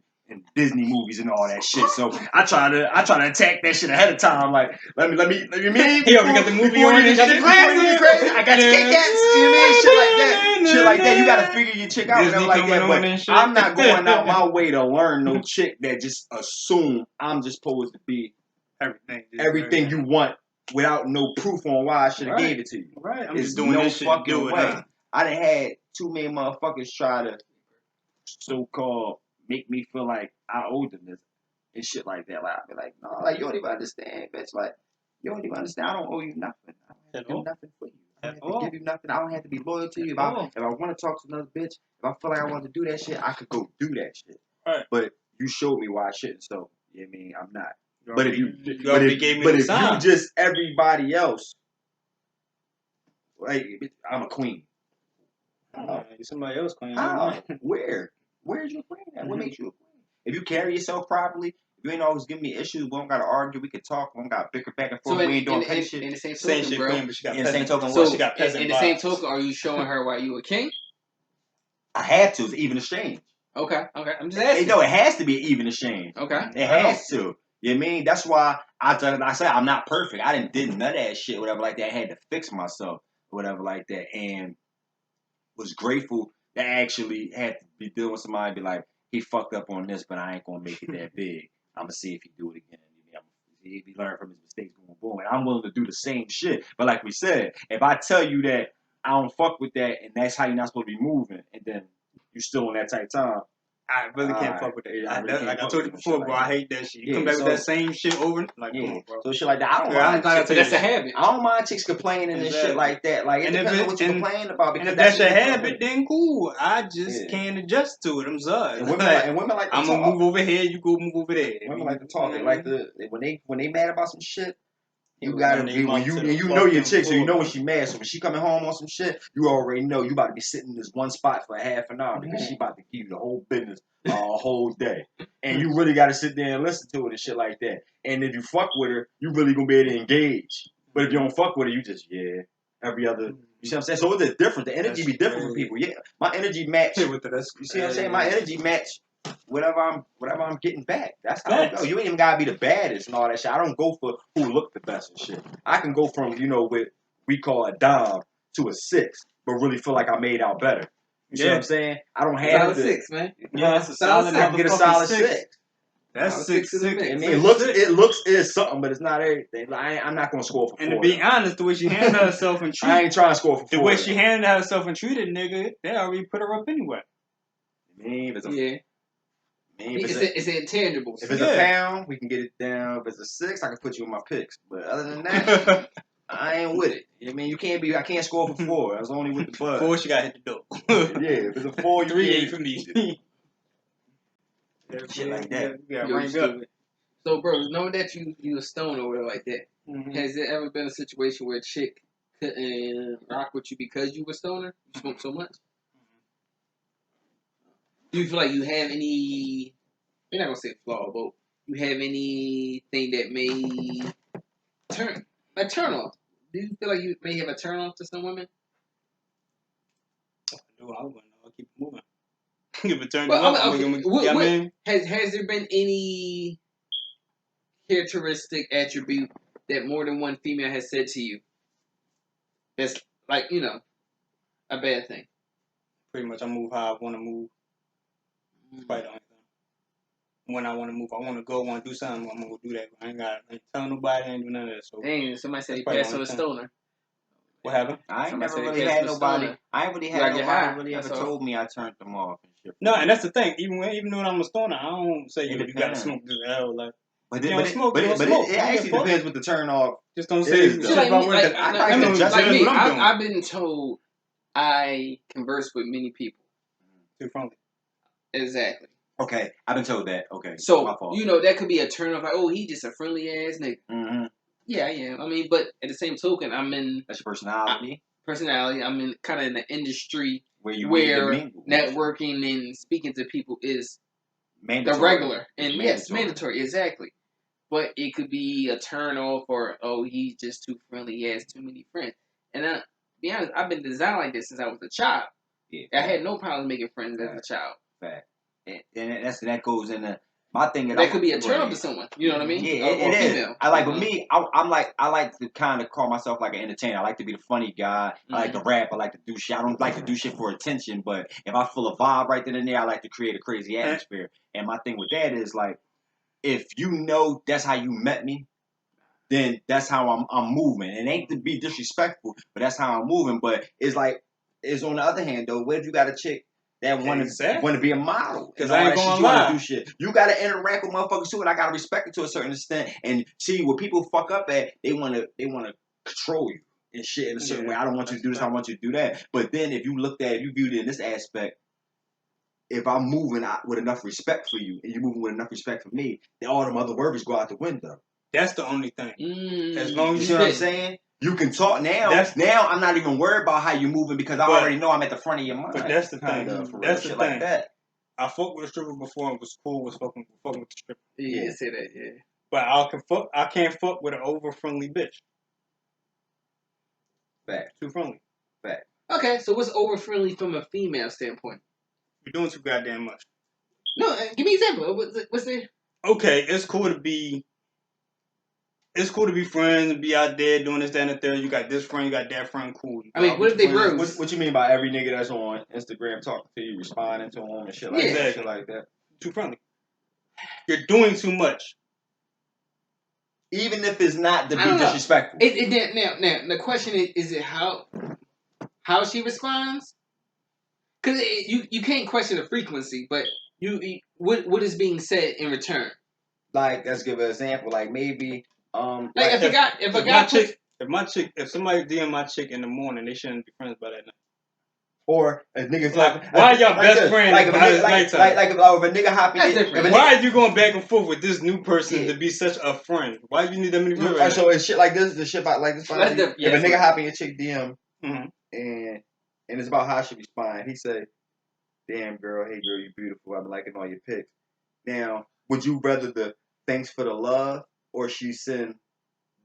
Disney movies and all that shit. So I try to attack that shit ahead of time. Like, let me He already got the movie on and shit. I got your Kit Kats, you know what I mean? Shit like that. Shit like that. You gotta figure your chick out, whatever like that. But I'm not going out my way to learn no chick that just assume I'm just supposed to be everything you want without no proof on why I should have gave it to you. Right. I'm It's just doing no this shit. fucking way. I done had too many motherfuckers try to so-called make me feel like I owe them this and shit like that. Like, I be like, no, like, you don't even understand, bitch. Like, you don't even understand. I don't owe you nothing. I don't have to do nothing for you. I don't have to give you nothing. I don't have to be loyal to you. If I want to talk to another bitch, if I feel like I want to do that shit, I could go do that shit. Right. But you showed me why I shouldn't, so, you know what I mean? I'm not. But if you just everybody else, like, I'm a queen. You're somebody else queen. How? Where's your queen at? What makes you a queen? If you carry yourself properly, if you ain't always giving me issues, we don't gotta argue, we can talk, we don't gotta bicker back and forth, we ain't doing petty shit. In the same Same token, shit, bro. queen, but she got In the same token, so she got peasant in the same token, are you showing her why you a king? I had to. It's even exchange. Okay. I'm just asking. No, it has to be an even exchange. Okay. It has to. You know what I mean? That's why I said I'm not perfect. I did none of that shit, whatever like that. I had to fix myself, whatever like that, and was grateful that I actually had to be dealing with somebody and be like, he fucked up on this, but I ain't gonna make it that big. I'm gonna see if he do it again. If he learn from his mistakes, boom. And I'm willing to do the same shit. But like we said, if I tell you that I don't fuck with that, and that's how you're not supposed to be moving, and then you still in that tight time, I really can't fuck with that. Like I told you before, bro. I hate that shit. You come back with that same shit over. Like, bro. So shit like that, I don't mind. That's a habit. I don't mind chicks complaining and shit like that. Like, it depends on what you complain about. And if that's your habit, then cool. I just can't adjust to it. I'm sorry. And women like to talk. I'm gonna move over here. You go move over there. Women like to talk. They like to when they mad about some shit. You gotta be when you know your chick, so you know when she mad. So when she coming home on some shit, you already know you about to be sitting in this one spot for half an hour because she about to give you the whole business a whole day, and you really gotta sit there and listen to it and shit like that. And if you fuck with her, you really gonna be able to engage. But if you don't fuck with her, you just every other. You see what I'm saying? So it's different. The energy be different for people. Yeah, my energy match. You see what I'm saying? My energy match. Whatever I'm getting back. That's how it go. You ain't even gotta be the baddest and all that shit. I don't go for who look the best and shit. I can go from, what we call a dime to a 6, but really feel like I made out better. You see what I'm saying? I don't have solid 6, man. Yeah, that's a solid. I can get a solid 6. That's 6. I mean, it is something, but it's not everything. Like, I'm not gonna score for 4. And to be honest, the way she handled herself and treated, I ain't trying to score for 4. The way she handled herself and treated nigga, they already put her up anyway. It's intangibles. If it's a pound, we can get it down. If it's a 6, I can put you in my picks. But other than that, I ain't with it. I mean, I can't score for 4. I was only with the bud. 4, she got to hit the door. If it's a 4, 3 ain't for me. Shit like that. So, bro, knowing that you a stoner or whatever like that, has there ever been a situation where a chick couldn't rock with you because you were stoner? You smoked so much? Do you feel like you have any, we're not going to say flaw, but you have anything that may turn off? Do you feel like you may have a turn off to some women? I wouldn't know. I'll keep moving. If it turns off, has there been any characteristic attribute that more than one female has said to you that's like, a bad thing? Pretty much I move how I want to move. Quite the only thing. When I want to move, I want to go, want to do something, I'm going to do that. I ain't telling nobody, I ain't do none of that. So dang, somebody said he passed on a stoner. What happened? I ain't never really had nobody. I ain't really had nobody really ever told me I turned them off and shit. No, and that's the thing. Even though I'm a stoner, I don't say you got to smoke this hell. Like, but it actually depends with the turn off. Just don't say shit about what I've been told I converse with many people. Too friendly. Exactly. Okay, I've been told that. Okay. So, that could be a turn off. Like, oh, he just a friendly ass nigga. Mm-hmm. Yeah, I am. I mean, but at the same token, I'm in That's your personality. I'm in kind of in the industry Where you meet where and mingle. networking and speaking to people is Mandatory. the regular. And It's yes, mandatory, exactly. But it could be a turn off or, oh, he's just too friendly, he has too many friends. And to be honest, I've been designed like this since I was a child. Yeah, I had no problem making friends as a child. Fact. And that goes in the my thing. That could be a turn off to someone. You know what I mean? Yeah, or it is. female. I like, with me, I like to kind of call myself like an entertainer. I like to be the funny guy. I like to rap. I like to do shit. I don't like to do shit for attention, but if I feel a vibe right then and there, I like to create a crazy atmosphere. And my thing with that is like, if you know that's how you met me, then that's how I'm moving. It ain't to be disrespectful, but that's how I'm moving. But it's like, it's on the other hand though, what if you got a chick that want to be a model? Because I ain't gonna lie. Do shit. You got to interact with motherfuckers too, and I got to respect it to a certain extent. And see, what people fuck up at, they want to control you and shit in a certain way. I don't want you to do this. I want you to do that. But then if you viewed it in this aspect, if I'm moving with enough respect for you, and you're moving with enough respect for me, then all them other words go out the window. That's the only thing. As long as you see what I'm saying? You can talk now. Now I'm not even worried about how you're moving because I already know I'm at the front of your mind. But that's the thing. That's the thing. Like that. I fucked with a stripper before and was cool with fucking with the stripper. Yeah, say that, yeah. But I can't fuck with an over friendly bitch. Fact. Too friendly. Fact. Okay, so what's over friendly from a female standpoint? You're doing too goddamn much. No, give me an example. What's the? Okay, it's cool to be friends and be out there doing this, that, and the third. You got this friend, you got that friend, cool. I mean, what if they bros? What you mean by every nigga that's on Instagram talking to you, responding to them and shit like that? Shit like that. Too friendly. You're doing too much. Even if it's not to be disrespectful. Now, the question is it how she responds? Because you can't question the frequency, but what is being said in return? Like, let's give an example. Like maybe if somebody DM my chick in the morning, they shouldn't be friends by that night. Or a nigga why y'all best friends? Like if a nigga hopping. Why are you going back and forth with this new person to be such a friend? Why you need that many friends? Right, so it's shit like this. The shit about like this. If a nigga hopping your chick DM and it's about how she respond, he say, "Damn girl, hey girl, you beautiful. I've been liking all your pics." Now, would you rather the thanks for the love or she send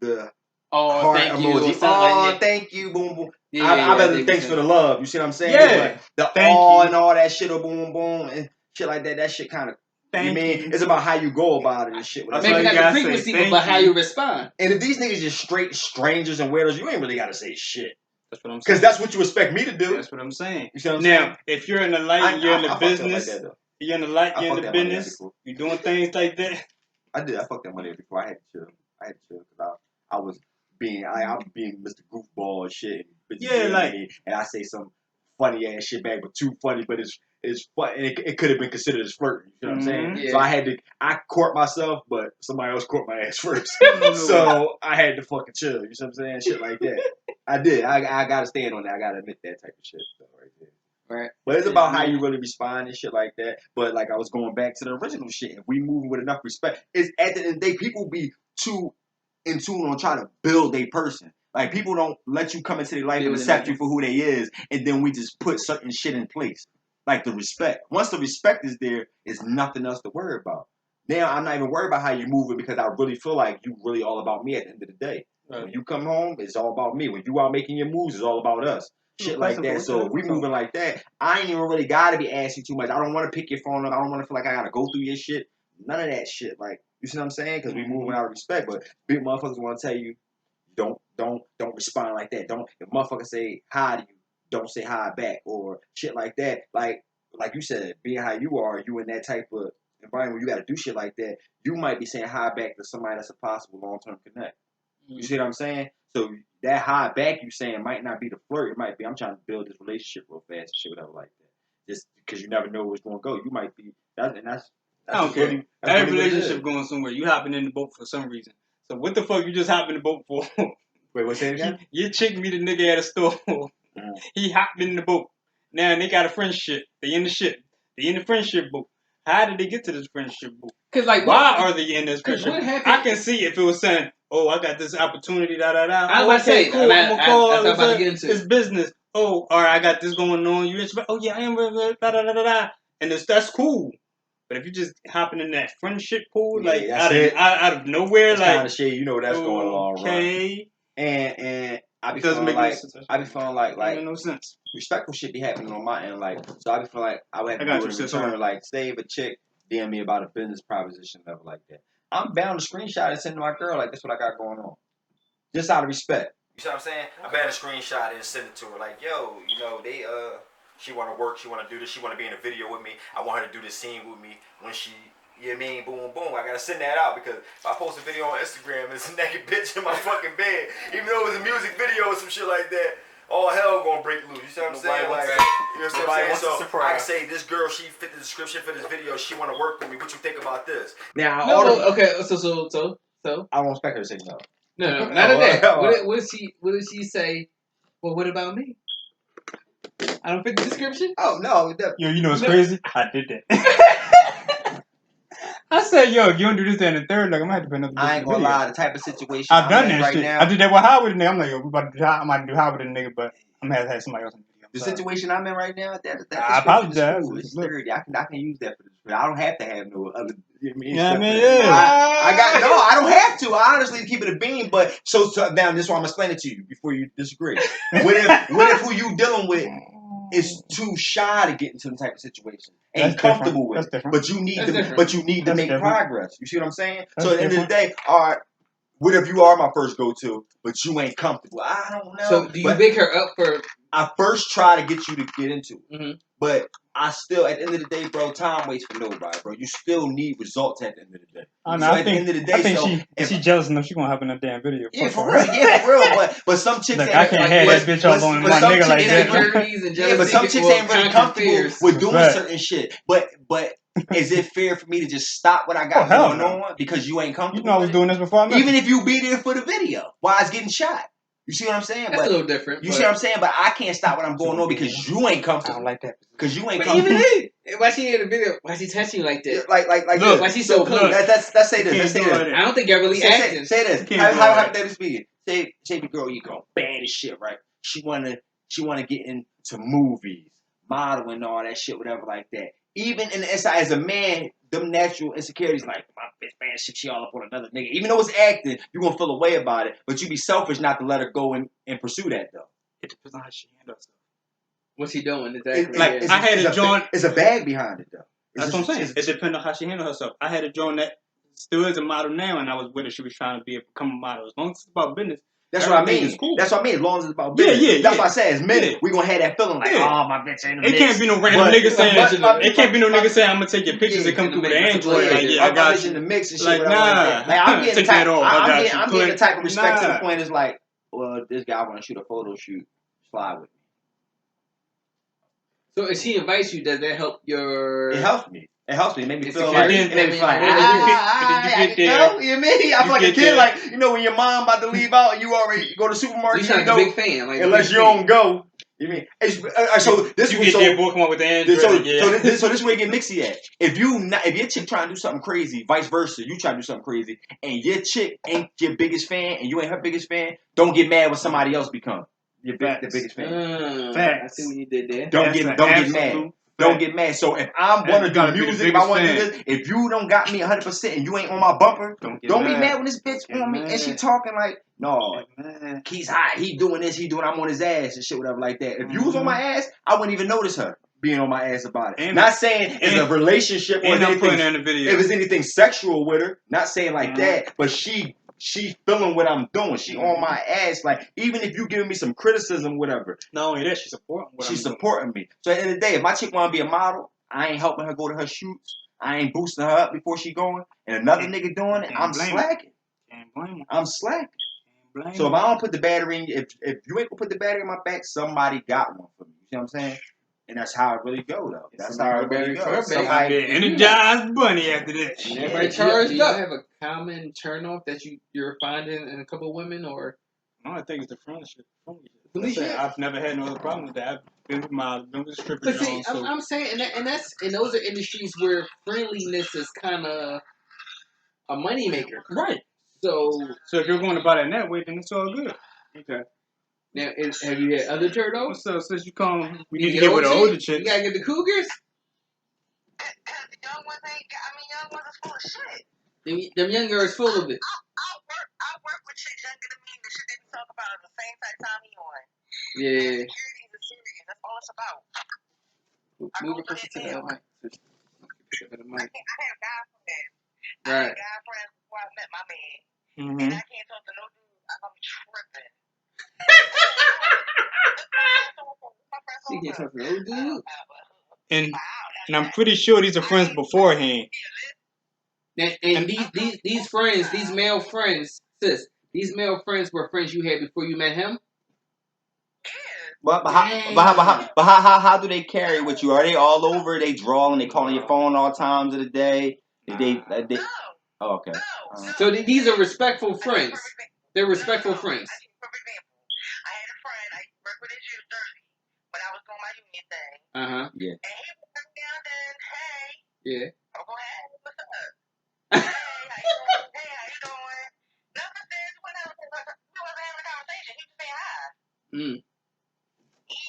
the heart thank emoji? You, thank you, boom boom. Yeah, I rather thanks for the love. You see what I'm saying? Yeah. But and all that shit, or boom boom and shit like that. That shit kind of. It's about how you go about it and shit. Maybe not the frequency, but how you respond. And if these niggas just straight strangers and weirdos, you ain't really got to say shit. That's what I'm saying. Because that's what you expect me to do. That's what I'm saying. You see what I'm saying? Now, if you're in the light and you're in the business, you're in the light, you're in the business, you're doing things like that. I fucked that money before. I had to chill because I was being Mr. Goofball and shit. And I say some funny ass shit back, but too funny, but it's fun. And it could have been considered as flirting. You know what I'm saying? Yeah. So I court myself, but somebody else court my ass first. So I had to fucking chill. You know what I'm saying? Shit like that. I did. I gotta stand on that. I gotta admit that type of shit though, right there. Right. But it's about how you really respond and shit like that. But like I was going back to the original shit. If we move with enough respect, it's at the end of the day, people be too in tune on trying to build a person. Like people don't let you come into their life and accept you for who they is, and then we just put certain shit in place. Like the respect. Once the respect is there, it's nothing else to worry about. Now I'm not even worried about how you're moving because I really feel like you really all about me at the end of the day. Right. When you come home, it's all about me. When you out making your moves, it's all about us. Shit like that. So if we moving like that, I ain't even really gotta be asking too much. I don't want to pick your phone up. I don't want to feel like I gotta go through your shit. None of that shit. Like, you see what I'm saying? Because we moving out of respect. But big motherfuckers want to tell you, don't respond like that. If motherfuckers say hi to you, don't say hi back or shit like that. Like you said, being how you are, you in that type of environment where you got to do shit like that. You might be saying hi back to somebody that's a possible long-term connect. You see what I'm saying? So that hi back you saying might not be the flirt. It might be I'm trying to build this relationship real fast and shit, whatever like that. Just because you never know where it's going to go. You might be that's I don't care. That relationship going somewhere. You hopping in the boat for some reason. So what the fuck you just hopping in the boat for? Wait, what's that again? Your chick meet a nigga at a store. He hopped in the boat. Now they got a friendship. They in the ship. They in the friendship boat. How did they get to this friendship boat? Cause like, why are they in this friendship? I can see if it was saying, Oh, I got this opportunity, da da da. I was Oh, about to okay, say, cool. I'm gonna call. that's what I'm about to get into. It's business. Oh, all right, I got this going on. You rich? Oh yeah, I am. Da da da da da. And that's cool. But if you just hopping in that friendship pool, Yeah, like that's it. out of nowhere, That's like kind of shit. You know that's going along, right? okay, And I be it doesn't feeling make any like sense. I be feeling like no sense. respectful shit be happening on my end. Like, so I be feeling like I would have I to got do you, it in sis. Hold return. on. Like, say if a chick DM me about a business proposition, level like that, I'm bound to screenshot and send to my girl like, this what I got going on, just out of respect. You see what I'm saying? I better screenshot it and send it to her. Like, yo, she want to work, she want to do this, she want to be in a video with me. I want her to do this scene with me when she, you know what I mean? Boom, boom. I gotta send that out because if I post a video on Instagram and it's a naked bitch in my fucking bed, even though it was a music video or some shit like that, all hell gonna break loose. You see what I'm saying? Like, you know what I'm saying? So I can say this girl, she fit the description for this video. She want to work with me. What you think about this? Now, Okay, so I won't expect her to say no. no, not of that. What did she say? Well, what about me? I don't fit the description. Oh no, Yo, you know what's crazy? I did that. I said, yo, if you don't do this, then the third, like I'm gonna have to put another. I ain't gonna lie. The type of situation I've I'm done in that right shit. now. I did that with Howard and nigga. I'm like, yo, we about to do I might do Howard and nigga, but I'm gonna have somebody else in the video. The situation I'm in right now, that I apologize. Cool. It's sturdy. I can use that for this. I don't have to have no other. You know what I mean? Yeah, I mean, I don't have to. I honestly keep it a bean. But so now this is why I'm explaining it to you before you disagree. What if who you dealing with is too shy to get into the type of situation, ain't comfortable with it, but you need to make progress. You see what I'm saying? So at the end of the day, all right. What if you are my first go-to, but you ain't comfortable? I don't know. So do you pick her up for? I first try to get you to get into it, Mm-hmm. but I still, at the end of the day, bro, time waits for nobody, bro. You still need results at the end of the day. Oh, no, so at the end of the day, I think she jealous enough. She gonna hop in that damn video. Yeah, for real. Yeah, for real. But some chicks like, ain't. I can't have that bitch all on my nigga like that. Yeah, but some chicks ain't really comfortable with doing certain shit. But is it fair for me to just stop what I got going on because you ain't comfortable? You know I was doing this before I met Even if you be there for the video while it's getting shot. You see what I'm saying? That's a little different. You see what I'm saying? But I can't stop what I'm going on because you ain't comfortable. I don't like that. Because you ain't but comfortable. Even then, why she in the video? Why she touching you like that? Like look, why she so close? Let's say this. Let's say this. I don't think you're really acting. Say this. How hypothetically speaking? Say the girl you go bad as shit, right? She wanna get into movies, modeling, all that shit, whatever like that. Even in the inside, as a man, them natural insecurities like my bitch, man, shit, she all up on another nigga. Even though it's acting, you gonna feel a way about it, but you be selfish not to let her go and pursue that though. It depends on how she handles herself. What's she doing? Exactly. I had a joint. It's a bag behind it though. That's what I'm saying. It depends on how she handles herself. I had a joint that still is a model now, and I was with her. She was trying to become a model. As long as it's about business. That's what I mean. Cool. That's what I mean. As long as it's about business. Yeah. That's what I say. As men, we gonna have that feeling like, oh, my bitch ain't a bitch. It can't be no random nigga saying. It can't be no nigga saying I'm gonna take your pictures and come through with an Android. Like, yeah, I got you. In the mix and shit. Like, nah. Like, I'm getting the type of respect to the nah. point is like, well, this guy want to shoot a photo shoot. Slide with me. So if she invites you, does that help your? It helps me. It helps me. It made me feel like, like, you feel like, you mean? I'm like a kid, like, you know, when your mom about to leave out, you already go to the supermarket. You're a big fan. Like, unless you don't go. You mean? So this you get there, boy, come up with the Android. So this way it get mixy at. If your chick trying to do something crazy, vice versa, you try to do something crazy, and your chick ain't your biggest fan, and you ain't her biggest fan, don't get mad when somebody else become the biggest fan. I see what you did there. Don't get mad. Don't get mad. So if I want to do music, if I want to do this, if you don't got me 100% and you ain't on my bumper, don't be mad when this bitch on me and she talking like, no, he's hot, he doing this, I'm on his ass and shit, whatever like that. If you was on my ass, I wouldn't even notice her being on my ass about it. Not saying it's a relationship or anything. If it's anything sexual with her, not saying like that, but she feeling what I'm doing. She on my ass. Like, even if you giving me some criticism, whatever. Not only that, she's supporting me. So at the end of the day, if my chick want to be a model, I ain't helping her go to her shoots. I ain't boosting her up before she going. And another nigga doing it, I'm slacking. I'm slacking. So if I don't put the battery in, if you ain't gonna put the battery in my back, somebody got one for me. You see what I'm saying? And that's how it really go, though. That's how it really go. Somebody energized bunny after that. Everybody charged up. Do you have a common turnoff that you're finding in a couple of women, or? No, I think it's the friendship. I've never had no other problem with that. I've been with strippers. But see, I'm saying, and those are industries where friendliness is kind of a moneymaker. Right. So if you're going about it in that way, then it's all good. okay. Now, have you had other turtles? So since you come, we You need to get with the older You chicks. gotta get the cougars. The young ones ain't got, young ones is full of shit. Them young girls full of it. I work with chicks younger than me. The shit they be talking about is the same type time he on. Yeah. Security is serious. That's all it's about. Move it closer to the mic. I have guy friends. Right. I had guy friends before I met my man. Mm-hmm. And I can't talk to no dude. I'm tripping. She can't talk to no dude. And I'm pretty sure these are friends beforehand. And these friends, these male friends, sis, these male friends were friends you had before you met him? But how do they carry with you? Are they all over? They drawing? They calling your phone all times of the day? Oh, okay. So these are respectful friends. They're respectful friends. For example, I had a friend I worked with in New Jersey when I was doing my union thing. Yeah. And he would come down and hey. Yeah. Oh, go ahead. What's up? Hey, how you doing? Hey, how you doing? Nothing says we wasn't having a conversation. He was saying hi. He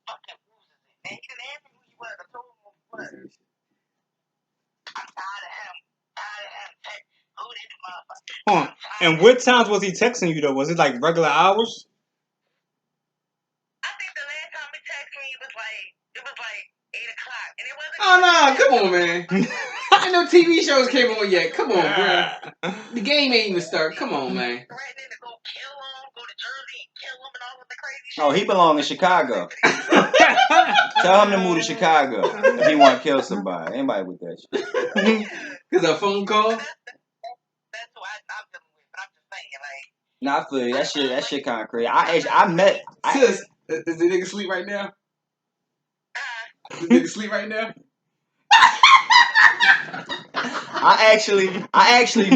fucking loses it. And he didn't ask me who he was. I told him who he was. I'm tired of him. Who did the motherfucker? And what times was he texting you though? Was it like regular hours? I think the last time he texted me was like 8 o'clock. And it wasn't. Oh no, come on, man. I know TV shows came on yet. Come on, bro. The game ain't even started. Come on, man. Threatening to go kill him, go to Jersey and kill him and all of the crazy shit. Oh, he belong in Chicago. Tell him to move to Chicago if he want to kill somebody. Anybody with that shit. Cause a phone call. That's who I'm dealing with. But I'm just saying, like. Nah, I feel you. That shit kind of crazy. I met. Sis, is the nigga sleep right now? Is the nigga sleep right now? I actually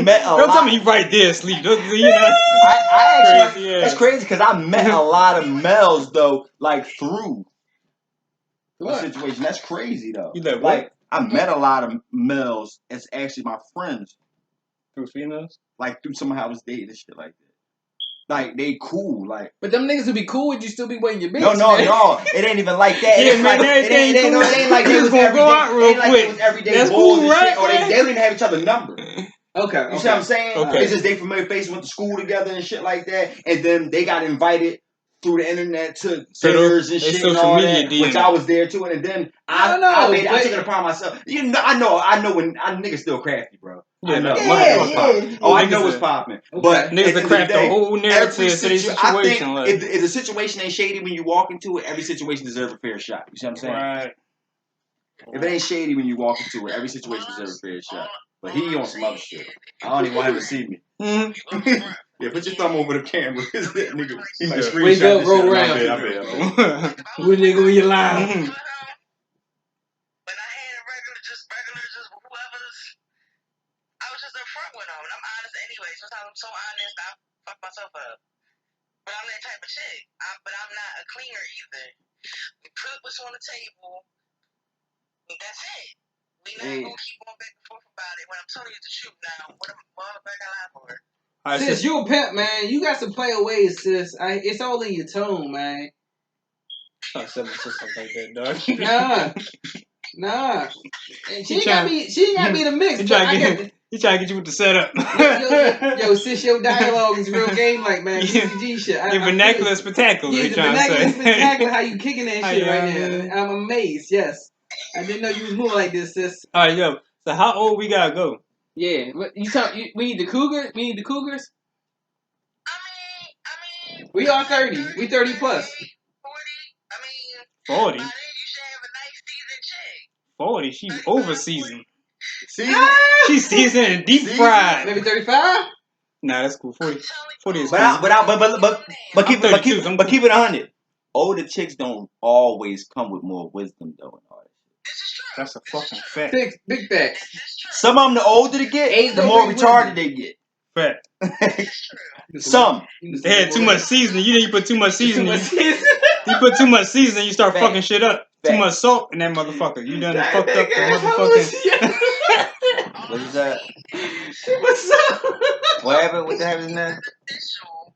met a lot. Don't tell me he right there asleep. You know? I actually, crazy, yeah. It's crazy because I met a lot of males though, like through a situation. That's crazy though. You like what? Like I met a lot of males as actually my friends Through females? like through somebody I was dating and shit like that. Like they cool, like. But them niggas would be cool with you still be waiting your bitch. No, it ain't even like that. Yeah, man, it ain't like they was gonna go out real quick. It was everyday That's balls cool, and right, shit, or they don't even have each other's number. Okay. You see what I'm saying? Okay. It's just they familiar faces, went to school together and shit like that, and then they got invited through the internet to dinners and shit and all that, which I was there too, and then I took it upon myself. You know, I know when niggas still crafty, bro. Yeah, I know. yeah. Oh, I know what's popping. But niggas that craft the whole narrative to the situation. I think if the situation ain't shady when you walk into it, every situation deserves a fair shot. You see what I'm saying? Right. If it ain't shady when you walk into it, every situation deserves a fair shot. But he on some other shit. I don't even want him to see me. Mm-hmm. Yeah, put your thumb over the camera. Nigga, he might screenshot Wake up, this roll shit. around. I bet. What nigga when you lying? Mm-hmm. When I had a regular, just whoever's, I was just upfront with them. And I'm honest anyway. Sometimes I'm so honest, I fuck myself up. But I'm that type of chick. But I'm not a cleaner either. We put what's on the table. And that's it. We not gonna keep on back and forth about it. When I'm telling you the truth now, what am I lie for? Sis, you a pimp, man. You got some player ways, sis. It's all in your tone, man. I said my sister like that, dog. Nah. And she ain't got me the mix. He trying to get you with the setup. Yo, sis, your dialogue is real game like, man. BCG shit. Your vernacular is spectacular. Yeah, the vernacular is spectacular. How you kicking that shit right now? I'm amazed. Yes, I didn't know you was moving like this, sis. All right, yo. So how old we gotta go? Yeah, we need the cougar. We need the cougars. I mean, we all 30. We 30 plus. 40. 40. By then you should have a nice seasoned chick. 40. She's over seasoned. Seasoned? She's seasoned and deep fried. Maybe 35. Nah, that's cool. 40 is cool. But keep it 100. Older chicks don't always come with more wisdom though and all that shit. This is true. That's a fucking fact. Big facts. Some of them, the older they get, the more retarded they get. Fact. Some. They had too much seasoning. You didn't put too much seasoning. You put too much seasoning, you start fucking shit up. Too much salt in that motherfucker. You done fucked up the motherfucking. What is that? What's up? What happened? What happened now? beneficial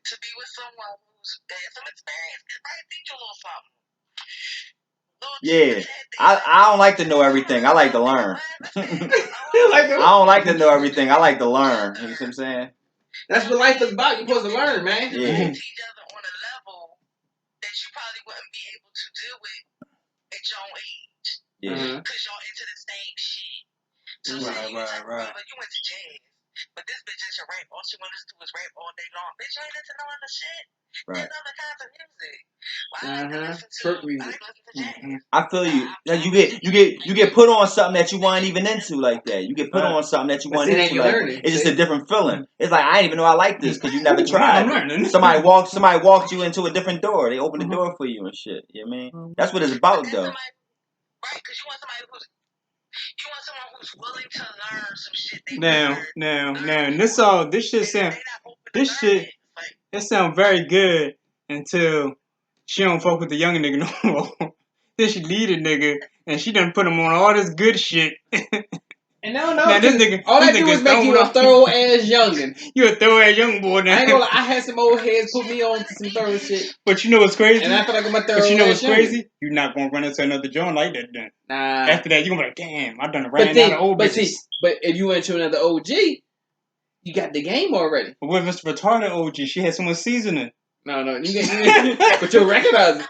to be with someone who's had some experience. It might teach you a little something. Yeah. I don't like to know everything. I like to learn. I don't like to know everything. I like to learn. You know what I'm saying? That's what life is about. You're supposed to learn, man. Yeah. Each other on a level that you probably wouldn't be able to deal with at your own age. Yeah. Because y'all into the same shit. So say you but you went to jazz. But this bitch is a rap. All she wants to do is rap all day long. Bitch, you ain't into no other shit. Right. There's other kinds of music. Well, I like to listen to Twerk music. I like to listen to jazz. I feel you. Like you get put on something that you weren't even into like that. You get put on something that you But weren't see, into now like you're that. learning. It's just See? a different feeling. It's like I didn't even know I like this because you never tried. I'm learning. Somebody walked you into a different door. They opened the door for you and shit. You know what I mean? That's what it's about though. Right, because you want someone who's willing to learn some shit. Now, this shit, it sound very good until she don't fuck with the younger nigga no more. Then she lead a nigga, and she done put him on all this good shit. And no, Now this nigga, all this I do nigga is make you a throwing thorough ass youngin. You a thorough ass young boy now. I ain't gonna lie, I had some old heads put me on to some thorough shit. But you know what's crazy? And I feel like I'm a thorough But you know ass what's youngin. crazy? You're not gonna run into another joint like that then. Nah. After that, you're gonna be like, damn, I done ran out of old bitches. But if you went to another OG, you got the game already. But with this retarded OG, she had so much seasoning. No, but you'll recognize it.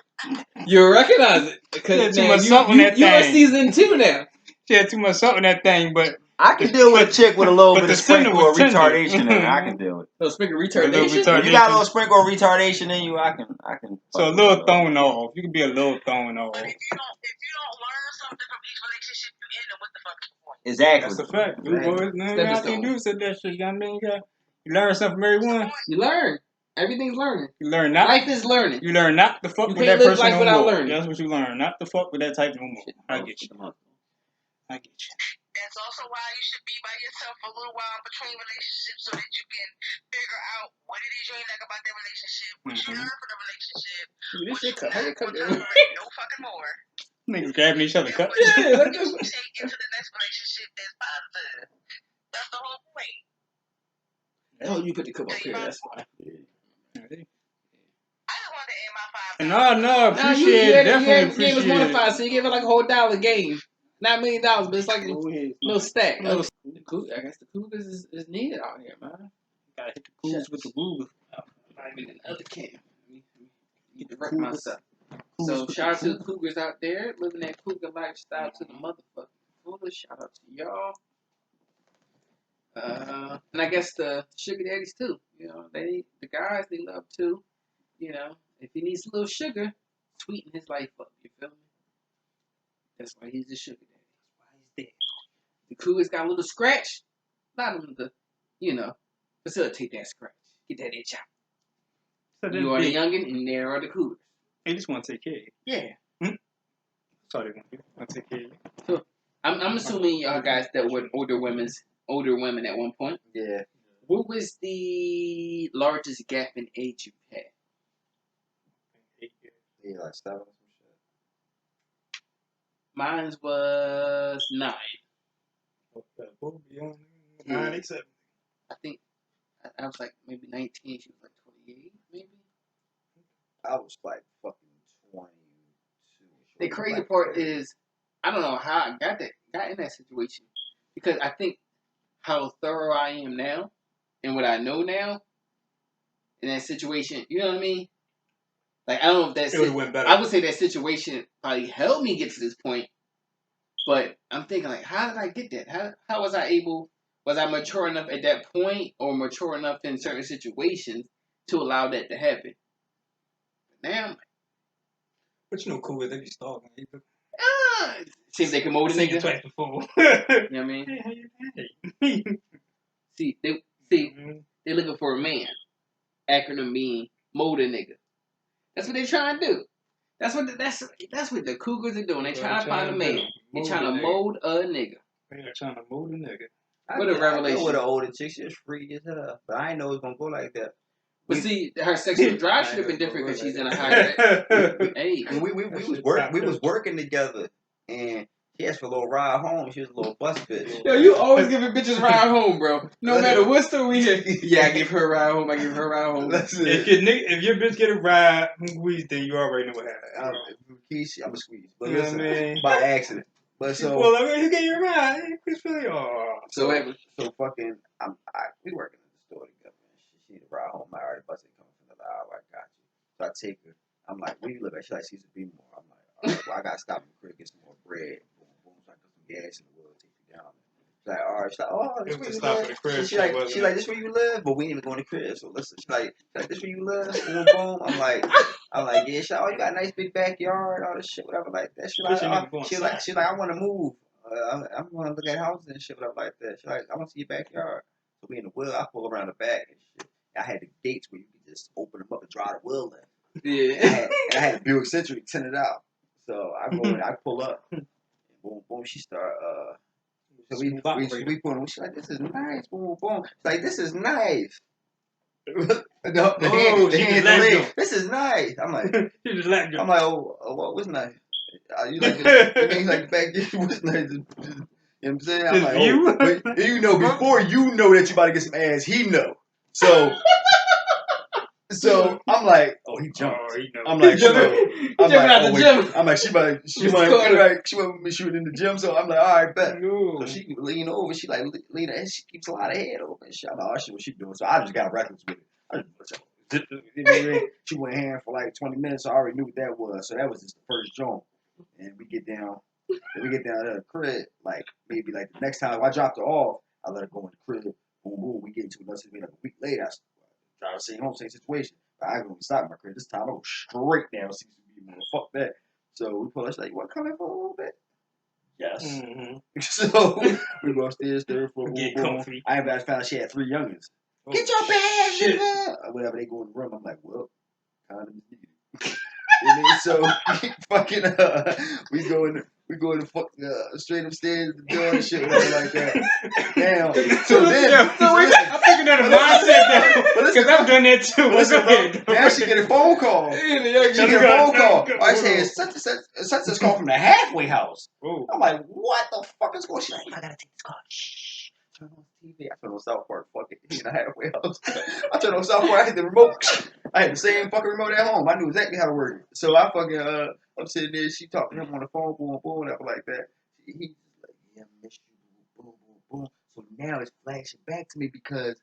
You'll recognize it. Because too much salt on that you are thing. season 2 now. She had too much salt in that thing, but I can deal with a chick with a little bit of sprinkle of tender. retardation in it. I can deal with it. So sprinkle little retardation? If you got a little sprinkle of retardation in you, I can. So a little thrown off. You can be a little thrown off. But if you don't learn something from each relationship you in, then what the fuck is the point? Exactly. That's a fact. Exactly. I can't do said that shit. You know what I mean? You learn something from everyone. You learn. Everything's learning. You learn not. Life is learning. You learn not to fuck You with can't that live person life no without more. learning. That's what you learn. Not to fuck with that type no more. I get you. I get you. That's also why you should be by yourself for a little while between relationships so that you can figure out what it is you ain't like about that relationship, what you learn from the relationship, This what shit you cut. How you not cut gonna that? tolerate no fucking more. Niggas grabbing each other cut. Yeah, What you take into the next relationship that's positive. That's the whole point. Oh, you put the cup up here. That's fine. I just wanted to add my $5. No, appreciate it. Definitely you gave us more than appreciate 5, so you gave it like a whole $1 game. Not $1 million, but it's like a little stack. I guess the Cougars is needed out here, man. Gotta hit the Cougars with the Cougars. I mean, another can. Get to wreck myself. So shout out to the Cougars out there living that Cougar lifestyle to the motherfucking fullest. Shout out to y'all. And I guess the sugar daddies too. You know, the guys they love too. You know, if he needs a little sugar, sweeten his life up. You feel me? That's why he's the sugar daddy. That's why he's dead. The Cougars got a little scratch. Allow them to, facilitate that scratch. Get that itch out. So you are the youngin, and there are the Cougars. They just want to take care of you. Yeah. That's all they want to do. Want to take care of you. So I'm assuming y'all guys dealt with older women at one point. Yeah. What was the largest gap in age you've had? Yeah, like 7 or some shit. Mine was 9. Nine, 8, 7. I think I was like maybe 19. She was like 28, maybe. I was like fucking 22. The crazy part is, I don't know how I got in that situation, because I think how thorough I am now and what I know now in that situation. You know what I mean? Like I don't know if that's. It would have went better. I would say that situation probably helped me get to this point, but I'm thinking like, how did I get that? How was I able? Was I mature enough at that point, or mature enough in certain situations to allow that to happen? But now, But you know, cool with they be stalking. see if they can mold a nigga. Twice before. You know what I mean? Hey. See, they're looking for a man. Acronym mean mold a nigga. That's what they trying to do. That's what the Cougars are doing. They trying to find a man. They trying to mold a nigga. They're trying to mold a nigga. What a revelation. With an older chick, she was free as hell. But I didn't know it was gonna go like that. But see, her sexual drive should have been different because she's in a higher. Hey, we was working together, and She asked for a little ride home. She was a little bus bitch. Yo, you always giving bitches ride home, bro. No matter what story we hear. Yeah, I give her a ride home. I give her a ride home. If your bitch get a ride from squeeze, then you already know what happened. I'm a squeeze, but You know listen, what I mean? by accident. But She pull up, you get your ride. Chris Philly, so fucking, we working in the store together. She need a ride home. I already busted coming from the hour. I got you. So I take her. I'm like, where you live at? She like, she's a be more. I'm like, all right, well, I gotta stop in the crib, get some more bread. Boom, boom, so I put some gas in the wheel, take you down. She's like, all right. She's like, oh, this where you live. She like, this where you live, but we ain't even going to crib. So listen, she's like, this where you live. Boom, boom. I'm like, yeah. She's like, oh, you got a nice big backyard, all this shit, whatever like that. She's like, I want to move. I'm gonna look at houses and shit, whatever like that. She's like, I want to see your backyard. So we in the wheel. I pull around the back and shit. I had the gates where you could just open them up and drive the wheel in. Yeah. I had a Buick Century tinted out. So I go in, I pull up, and boom, boom. She start. So we put on. She's like, this is nice. Boom, boom. She's like, this is nice. This is nice. I'm like, she just laughed. I'm like, what was nice? You like it? You like back then? What's nice? You know what I'm saying? I'm like, but you know, before you know that you about to get some ass, he know. So I'm like, oh, he jumped. I'm like, I'm like, she might be shooting in the gym. So I'm like, all right, bet. So she lean over, she like lean, and she keeps a lot of head open. I'm like, oh, shit, what she doing? So I just got reckless with it. She went hand for like 20 minutes. So I already knew what that was. So that was just the first jump. And we get down to the crib. Like maybe like the next time I dropped her off, I let her go in the crib. Boom, boom. We get into another situation. Like a week later, I try to stay home, same situation. But I ain't gonna stop in my crib this time. I go straight down CCB. Fuck that. So we pull. She's like, you want to come in for a little bit? Yes. Mm-hmm. So we go upstairs, third floor. Get comfy. I found out she had 3 youngins. Oh, get your bag, nigga. Whatever, they go in the room. I'm like, well, condoms needed. So fucking we go in the fuck straight upstairs the door and shit like that. Now, so then I'm thinking that a mindset because I've done that too. Now she get a phone call. I said such a call from the halfway house. Ooh. I'm like, what the fuck is going on? She's like, I gotta take this call. Shh. Turn on TV. I turned on South Park. Fuck it. In the halfway house. I turned on South Park. I had the remote. I had the same fucking remote at home. I knew exactly how to work it. So I fucking I'm sitting there. She talking to him on the phone, boom, boom, whatever like that. He's like, yeah, I miss you, boom, boom, boom. So now it's flashing back to me because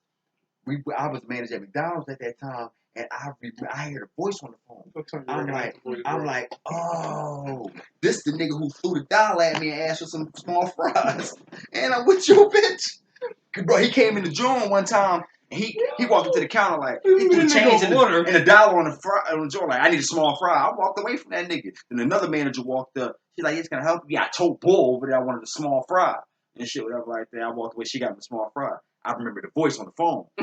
I was manager at McDonald's at that time, and I heard a voice on the phone. I'm like, oh, this the nigga who threw the dollar at me and asked for some small fries, and I'm with your bitch. Bro, he came in the joint one time. And he walked up to the counter like he threw change and $1 on the joint like I need a small fry. I walked away from that nigga. Then another manager walked up. She's like, "It's gonna help you." Yeah, I told Bull over there I wanted a small fry and shit, whatever like that. I walked away. She got me a small fry. I remember the voice on the phone. I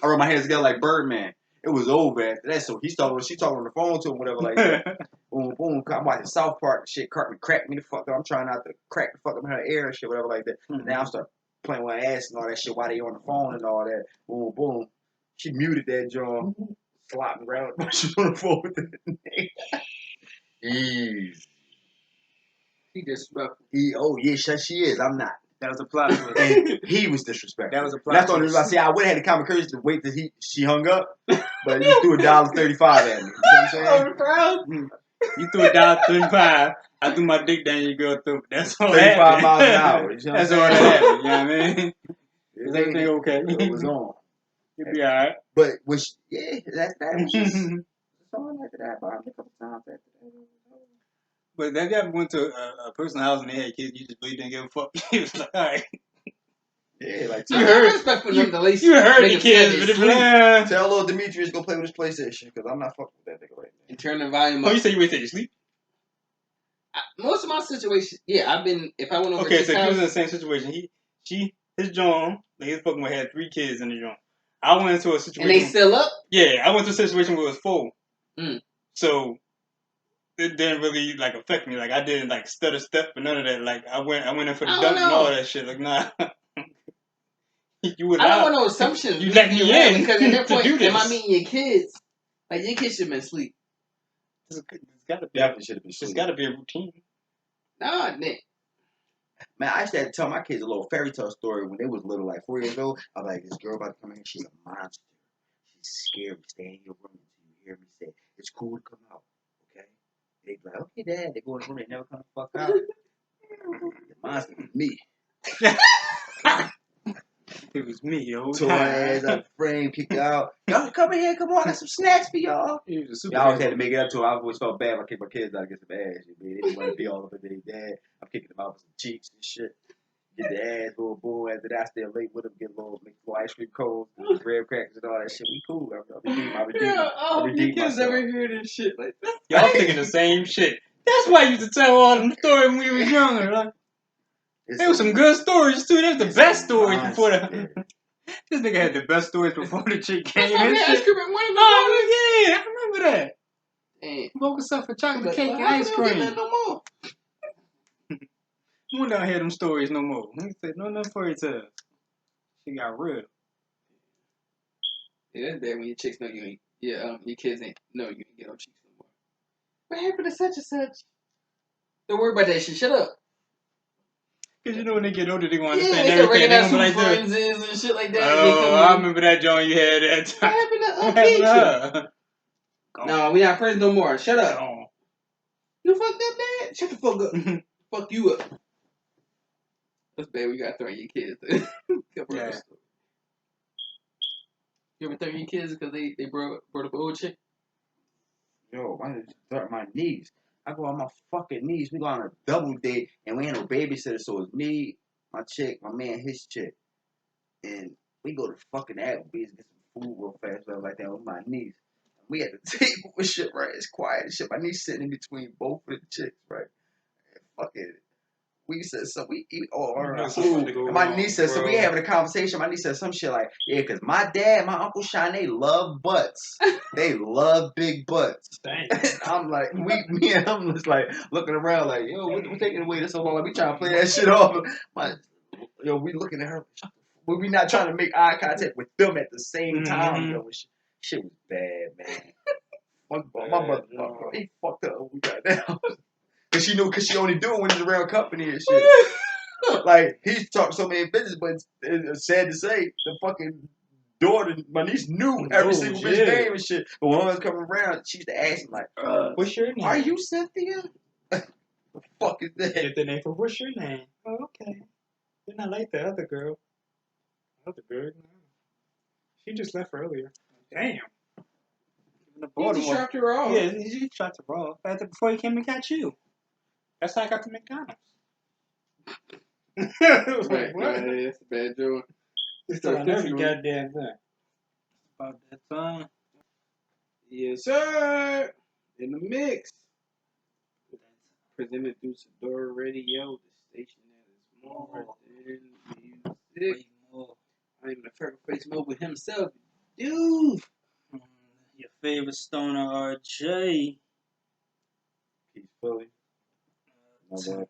rubbed my hands together like Birdman. It was over after that. So she talking on the phone to him, whatever like that. Boom, boom. I'm watching South Park and shit. Cartman cracked me the fuck up. I'm trying not to crack the fuck up in her ear and shit, whatever like that. Mm-hmm. And now I start playing with her ass and all that shit while they on the phone and all that. Boom, boom. She muted that jaw, slopping around while she on the phone with the nigga. Easy. He disrespectful. Oh yeah, she is. I'm not. That was a plot. And he was disrespectful. That was a plot. That's the only reason I say I would have had the common courage to wait till she hung up, but you threw $1.35 at me. You know what I'm saying? Oh, you threw $1.35. I threw my dick down your girl through. That's all 35 miles an hour. You know that's all that happened. You know what I mean? Is everything okay? It was on. You'll be alright. But that was just something like that. But a couple times after that. But that guy went to a person's house and they had kids. You just really didn't give a fuck. He was like, all right. Yeah, like you heard the kids, but tell little Demetrius go play with his PlayStation because I'm not fucking with that nigga right now. And turn the volume up. Oh, you said you waited till you sleep? Most of my situations, yeah, I've been. If I went over. Okay, so he was in the same situation. His John, like his fucking had 3 kids in the joint. I went into a situation. And they still up? Yeah, I went to a situation where it was full. Mm. So it didn't really like affect me. Like I didn't like stutter step or none of that. Like I went in for the dunk and all that shit. Like nah. You would. I don't want no assumptions. You let me in because at that point, am I meeting your kids? Like your kids should have been asleep. It's gotta be. Definitely should have been asleep. There's gotta be a routine. Nah, Nick. Man, I used to have to tell my kids a little fairy tale story when they was little, like 4 years old. I was like, this girl about to come in, she's a monster. She's scary. Stay in your room until you hear me say, it's cool to come out, okay? They be like, okay, Dad. They go in the room, they never come the fuck out. The monster was me. It was me, yo. Tore her ass out the frame, kicked her out. Y'all come in here, come on, I got some snacks for y'all. He was a I always had superhero. to make it up to her. I always felt bad when I kicked my kids out to get some ass. They didn't want to be all up in their dad. I'm kicking them out with some cheeks and shit. Get the ass, little bull. After that, I stay late with them, get a little, make little ice cream cones, graham crackers and all that shit. We cool. I redeem Kids myself. never hear this shit like that. Y'all thinking the same shit. That's why I used to tell all them stories when we was younger. Like, there was some good stories too. That's the best stories before the. This nigga had the best stories before the chick came That's why in. we had ice cream at one of the Oh yeah, I remember that. morning. Woke us up for chocolate But cake and how ice come they don't get cream. that no more? We don't hear them stories no more. He said, no fairy tales. She got real. Yeah, that's bad when your chicks know you ain't. Yeah, your kids ain't know you ain't get on cheeks no more. What happened to such and such? Don't worry about that shit. Shut up. Cause you know when they get older, they gonna Yeah, understand they start everything. They recognizing gonna who be like, friends is and shit like that. They oh, come I in. remember that joint you had that What time. happened to What happened to her? No, we not friends no more. Shut up. Gone. You fucked up, Dad? Shut the fuck up. Fuck you up. That's bad. We got throwing your kids. Yeah. You ever throw your kids because they brought up an old chick? Yo, I just hurt my knees. I go on my fucking knees. We go on a double date, and we ain't no babysitter, so it's me, my chick, my man, his chick. And we go to fucking Applebee's and get some food real fast, stuff like that, on my knees. We at the table and shit, right? It's quiet and shit. My niece sitting in between both of the chicks, right? And fucking, we said so. We eat all our food. And my niece said so. We having a conversation. My niece said some shit like, yeah, cause my dad, my Uncle Sean, they love butts. They love big butts. Dang. And I'm like, me and him was like looking around like, yo, what taking away this so long? Like, we trying to play that shit off. We looking at her. But we not trying to make eye contact with them at the same time. Yo, shit was bad, man. Fuck, my motherfucker, he fucked up when we got down. Cause she knew, cause she only do it when it's around company and shit. Like, he's talked so many business, but it's sad to say, the fucking daughter, my niece knew every single bitch name and shit. But when I was coming around, she used to ask him like, what's your name? are you Cynthia? The fuck is that? Get the name for what's your name? Oh, okay. You're not like the other girl. Other girl? No. She just left earlier. Damn. He just dropped her off. Yeah, he dropped her off. After before he came and got you. That's how I got to McDonald's. Right, that's a bad joke. It's on every goddamn thing. About that time. Yes, sir. In the mix. Presented through Sadora Radio, the station that is more than music. I am the freckle face mobile himself. Dude. Your favorite stoner RJ. Peace, Philly. Another